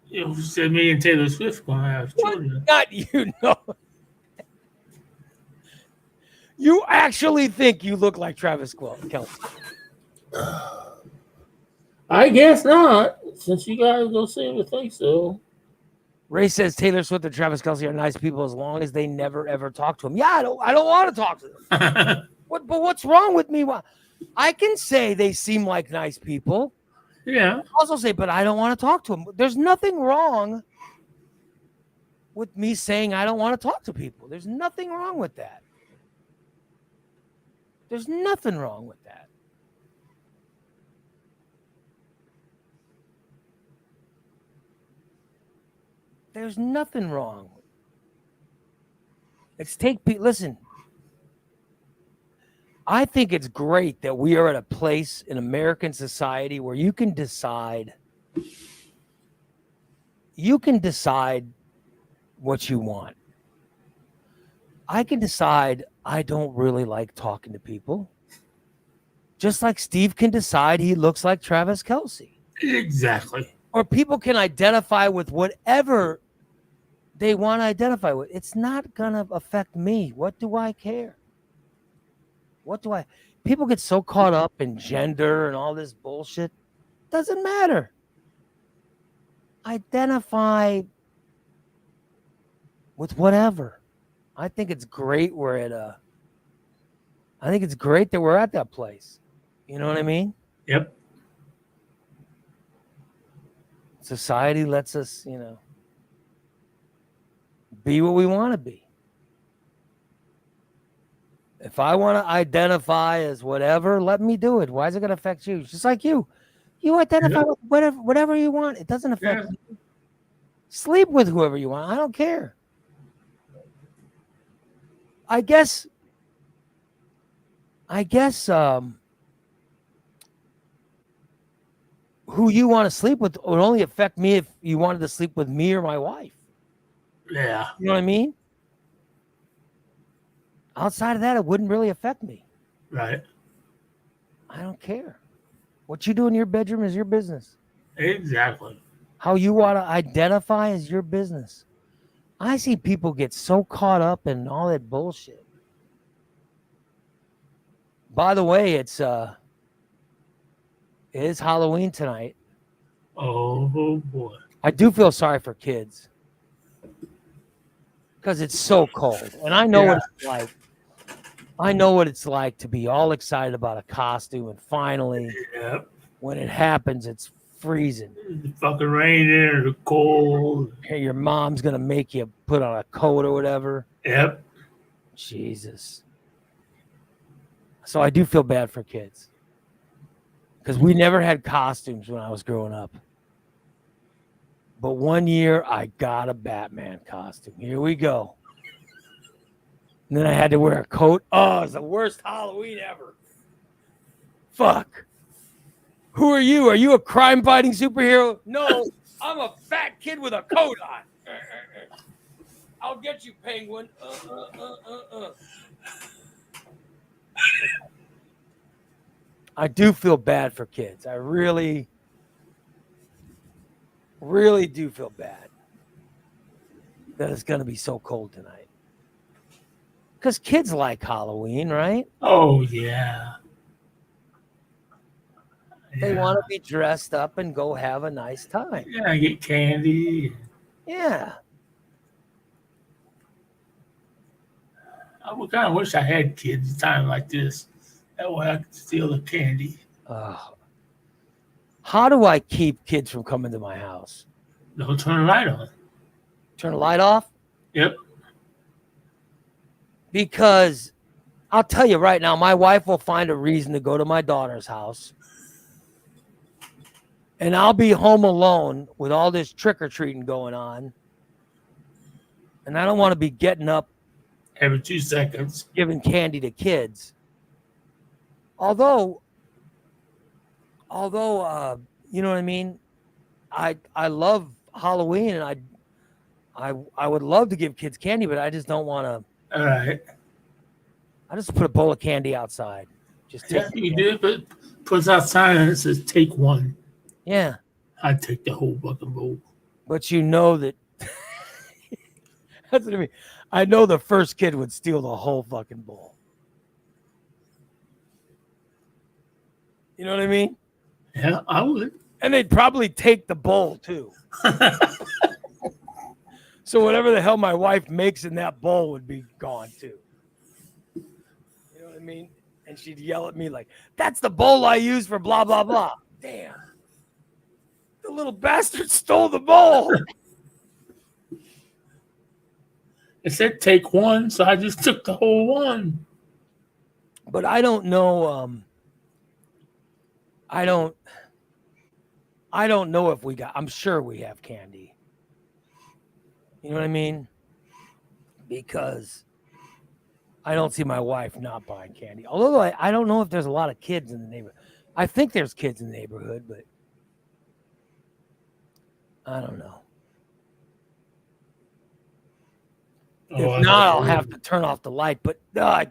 You said me and Taylor Swift gonna have children. Not you, no. You actually think you look like Travis Kelce? I guess not, since you guys don't seem to think so. Ray says Taylor Swift and Travis Kelce are nice people as long as they never ever talk to him. Yeah, I don't want to talk to them. But what's wrong with me? I can say they seem like nice people. Yeah. I also say, but I don't want to talk to them. There's nothing wrong with me saying I don't want to talk to people. There's nothing wrong with that. There's nothing wrong with that. There's nothing wrong. Listen. I think it's great that we are at a place in American society where you can decide what you want. I can decide I don't really like talking to people. Just like Steve can decide he looks like Travis Kelce. Exactly. Or people can identify with whatever they want to identify with. It's not going to affect me. What do I care? People get so caught up in gender and all this bullshit. Doesn't matter. Identify with whatever. I think it's great I think it's great that we're at that place. You know what I mean? Yep. Society lets us, be what we want to be. If I want to identify as whatever, let me do it. Why is it going to affect you? Just like you. You identify with whatever you want. It doesn't affect you. Sleep with whoever you want. I don't care. I guess who you want to sleep with would only affect me if you wanted to sleep with me or my wife. Yeah. You know what I mean? Outside of that, it wouldn't really affect me. Right. I don't care. What you do in your bedroom is your business. Exactly. How you want to identify is your business. I see people get so caught up in all that bullshit. By the way, it is Halloween tonight. Oh boy. I do feel sorry for kids. because it's so cold, and I know what it's like. I know what it's like to be all excited about a costume, and finally, when it happens, it's freezing. The fucking rain there, the cold. Hey, your mom's gonna make you put on a coat or whatever. Yep. Jesus. So I do feel bad for kids because we never had costumes when I was growing up. But one year I got a Batman costume. Here we go. And then I had to wear a coat. Oh, it's the worst Halloween ever. Fuck. Who are you? Are you a crime-fighting superhero? No, I'm a fat kid with a coat on. I'll get you, Penguin. I do feel bad for kids. I really, really do feel bad that it's going to be so cold tonight. Because kids like Halloween, right? Oh, yeah. They want to be dressed up and go have a nice time. Yeah, get candy. Yeah. I would kind of wish I had kids at a time like this. That way I could steal the candy. How do I keep kids from coming to my house? Don't turn the light on. Turn the light off? Yep. Because I'll tell you right now, my wife will find a reason to go to my daughter's house. And I'll be home alone with all this trick-or-treating going on. And I don't want to be getting up every 2 seconds giving candy to kids. Although, you know what I mean? I love Halloween, and I would love to give kids candy, but I just don't want to. All right. I just put a bowl of candy outside. Just take you do, but puts outside and it says take one. Yeah. I'd take the whole fucking bowl. But you know that that's what I mean. I know the first kid would steal the whole fucking bowl. You know what I mean? Yeah, I would. And they'd probably take the bowl too. So whatever the hell my wife makes in that bowl would be gone too. You know what I mean? And she'd yell at me like, "That's the bowl I use for blah, blah, blah." Damn. The little bastard stole the bowl. It said take one, so I just took the whole one. But I don't know. I don't know if we got. I'm sure we have candy. You know what I mean? Because I don't see my wife not buying candy. Although I don't know if there's a lot of kids in the neighborhood. I think there's kids in the neighborhood, but I don't know. If not, I'll have to turn off the light. But I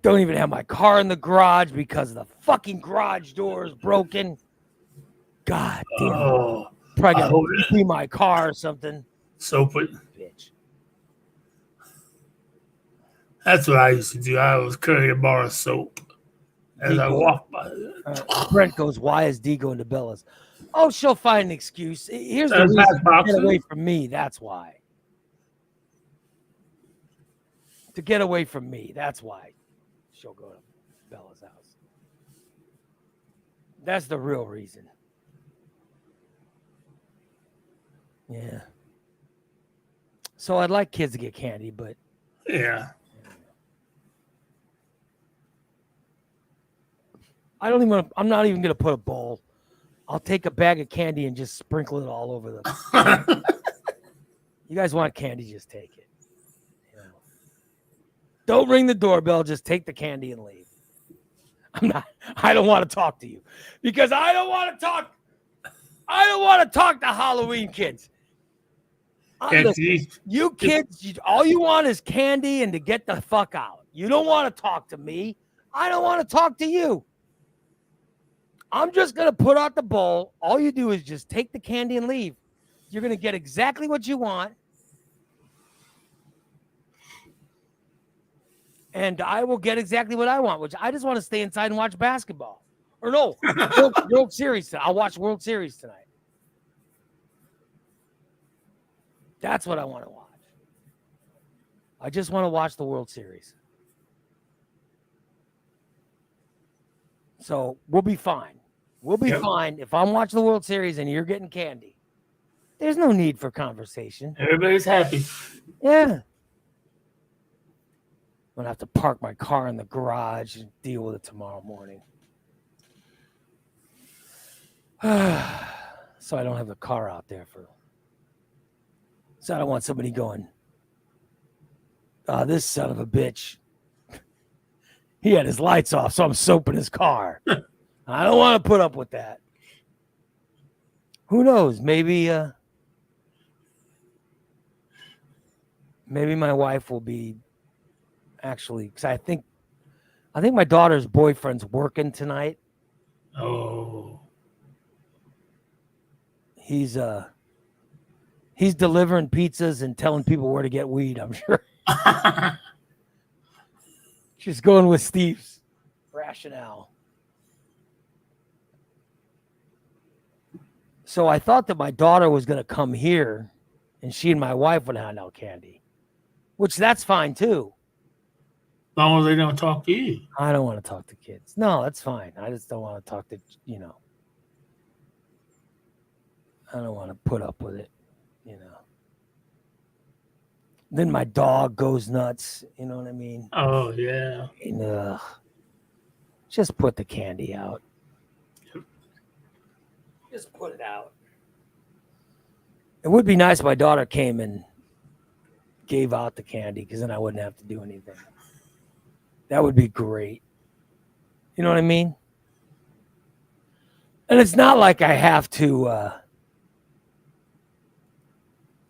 don't even have my car in the garage because the fucking garage door is broken. God damn. Probably got to see my car or something. Soap it. Bitch. That's what I used to do. I always carry a bar of soap as I walk by. Brent goes, "Why is D going to Bella's?" Oh, she'll find an excuse. Here's the reason to get away from me. That's why. To get away from me. That's why she'll go to Bella's house. That's the real reason. Yeah. So I'd like kids to get candy, but yeah. I'm not even going to put a bowl. I'll take a bag of candy and just sprinkle it all over them. You guys want candy, just take it. You know. Don't ring the doorbell, just take the candy and leave. I don't want to talk to you because I don't want to talk to Halloween kids. Listen, you kids, all you want is candy and to get the fuck out. You don't want to talk to me. I don't want to talk to you. I'm just going to put out the bowl. All you do is just take the candy and leave. You're going to get exactly what you want. And I will get exactly what I want, which I just want to stay inside and watch basketball. Or no, World Series. I'll watch World Series tonight. That's what I want to watch. I just want to watch the World Series. So we'll be fine. We'll be fine if I'm watching the World Series and you're getting candy. There's no need for conversation. Everybody's happy. Yeah. I'm going to have to park my car in the garage and deal with it tomorrow morning. So I don't have the car out there so I don't want somebody going, this son of a bitch, he had his lights off, so I'm soaping his car. I don't want to put up with that. Who knows? Maybe my wife will be actually, because I think my daughter's boyfriend's working tonight. Oh. He's delivering pizzas and telling people where to get weed, I'm sure. She's going with Steve's rationale. So I thought that my daughter was going to come here and she and my wife would hand out candy, which that's fine too. As long as they don't talk to you. I don't want to talk to kids. No, that's fine. I just don't want to talk to, I don't want to put up with it, Then my dog goes nuts. You know what I mean? Oh, yeah. And, just put the candy out. Just put it out. It would be nice if my daughter came and gave out the candy because then I wouldn't have to do anything. That would be great. You know what I mean? And it's not like I have to...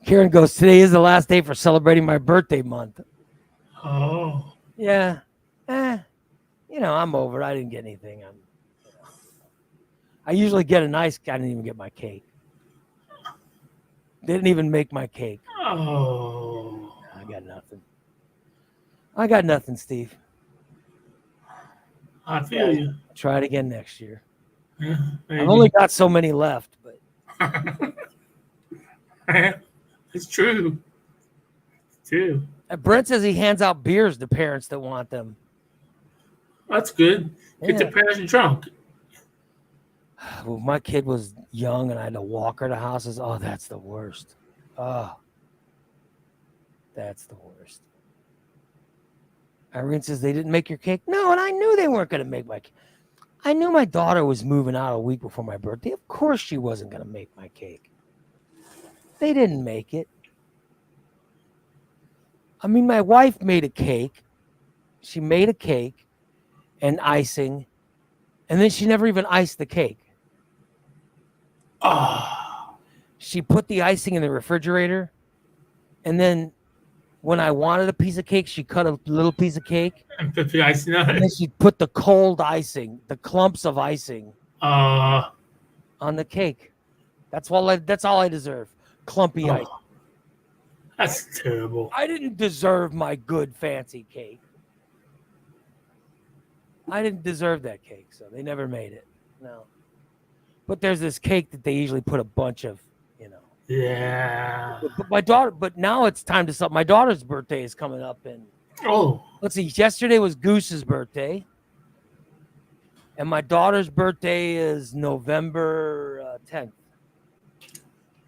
Karen goes, today is the last day for celebrating my birthday month. Oh. Yeah. I'm over it. I didn't get anything. I usually get I didn't even get my cake. Didn't even make my cake. Oh. I got nothing, Steve. I feel you. Try it again next year. Yeah, I've only got so many left, but it's true. It's true. Brent says he hands out beers to parents that want them. That's good. Get the parents drunk. Well, my kid was young and I had to walk her to houses. Oh, that's the worst. Oh, that's the worst. Irene says they didn't make your cake. No, and I knew they weren't going to make my cake. I knew my daughter was moving out a week before my birthday. Of course she wasn't going to make my cake. They didn't make it. I mean, my wife made a cake. She made a cake and icing, and then she never even iced the cake. Oh. She put the icing in the refrigerator, and then when I wanted a piece of cake, she cut a little piece of cake. And put the icing on it. And then she put the cold icing, the clumps of icing on the cake. That's all I deserve. Clumpy icing. That's terrible. I didn't deserve my good fancy cake. I didn't deserve that cake, so they never made it. No. But there's this cake that they usually put a bunch of, Yeah. But now it's time to celebrate. My daughter's birthday is coming up, and let's see. Yesterday was Goose's birthday, and my daughter's birthday is November 10th.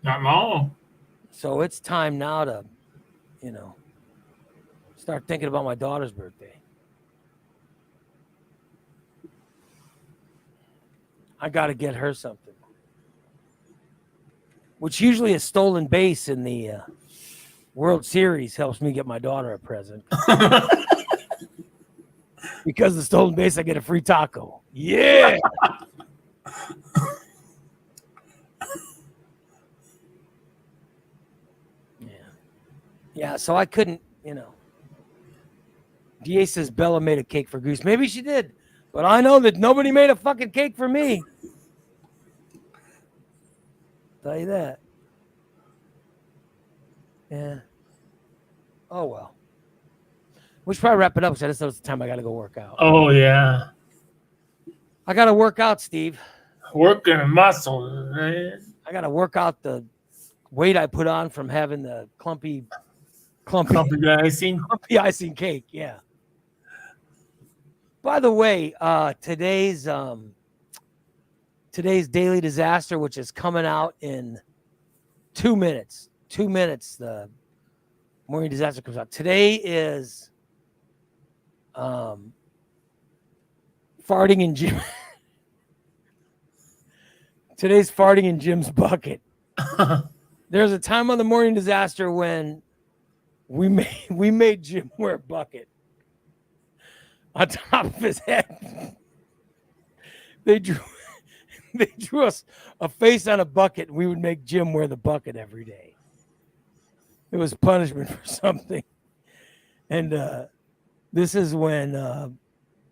Not long. So it's time now to, start thinking about my daughter's birthday. I got to get her something. Which usually a stolen base in the World Series helps me get my daughter a present. Because the stolen base, I get a free taco. Yeah. Yeah, so I couldn't, DA says Bella made a cake for Goose. Maybe she did, but I know that nobody made a fucking cake for me. Tell you that. Yeah. Oh, well. We should probably wrap it up because I just know it's the time I got to go work out. Oh, yeah. I got to work out, Steve. Working muscles, man. I got to work out the weight I put on from having the clumpy Clumpy icing. Clumpy icing cake. Yeah. By the way, today's daily disaster, which is coming out in 2 minutes. 2 minutes. The morning disaster comes out. Today is farting in Jim. Today's farting in Jim's bucket. There's a time on the morning disaster when we made Jim wear a bucket on top of his head. They drew us a face on a bucket, and we would make Jim wear the bucket every day. It was punishment for something. And this is when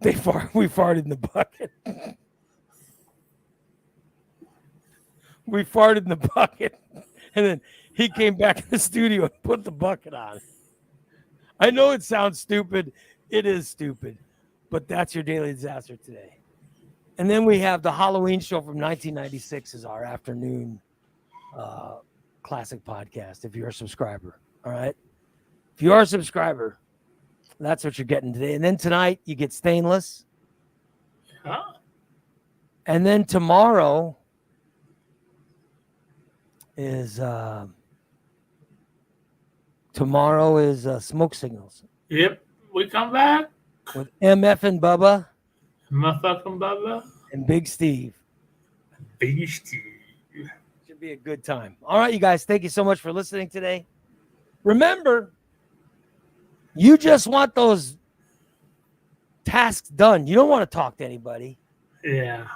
we farted in the bucket. We farted in the bucket, and then he came back in the studio and put the bucket on. I know it sounds stupid. It is stupid, but that's your daily disaster today. And then we have the Halloween show from 1996 as our afternoon classic podcast, if you're a subscriber. All right. If you are a subscriber, that's what you're getting today. And then tonight you get Stainless. Huh? And then tomorrow is Smoke Signals. Yep. We come back With MF and Bubba. Motherfucking Bubba. And Big Steve. Big Steve. Should be a good time. All right, you guys. Thank you so much for listening today. Remember, you just want those tasks done. You don't want to talk to anybody. Yeah.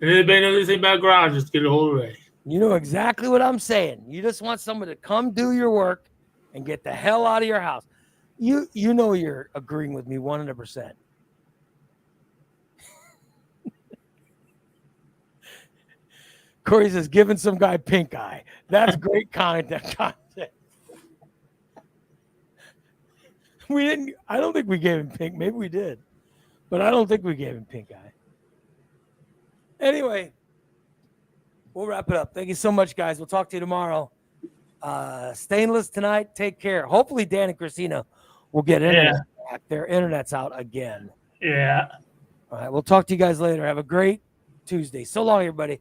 If anybody knows anything about garages, get a hold of Ray. You know exactly what I'm saying. You just want someone to come do your work and get the hell out of your house. You know you're agreeing with me 100%. Corey says, giving some guy pink eye. That's great content. We didn't. I don't think we gave him pink. Maybe we did, but I don't think we gave him pink eye. Anyway, we'll wrap it up. Thank you so much, guys. We'll talk to you tomorrow. Stainless tonight. Take care. Hopefully, Dan and Christina will get internet back. Their internet's out again. Yeah. All right. We'll talk to you guys later. Have a great Tuesday. So long, everybody.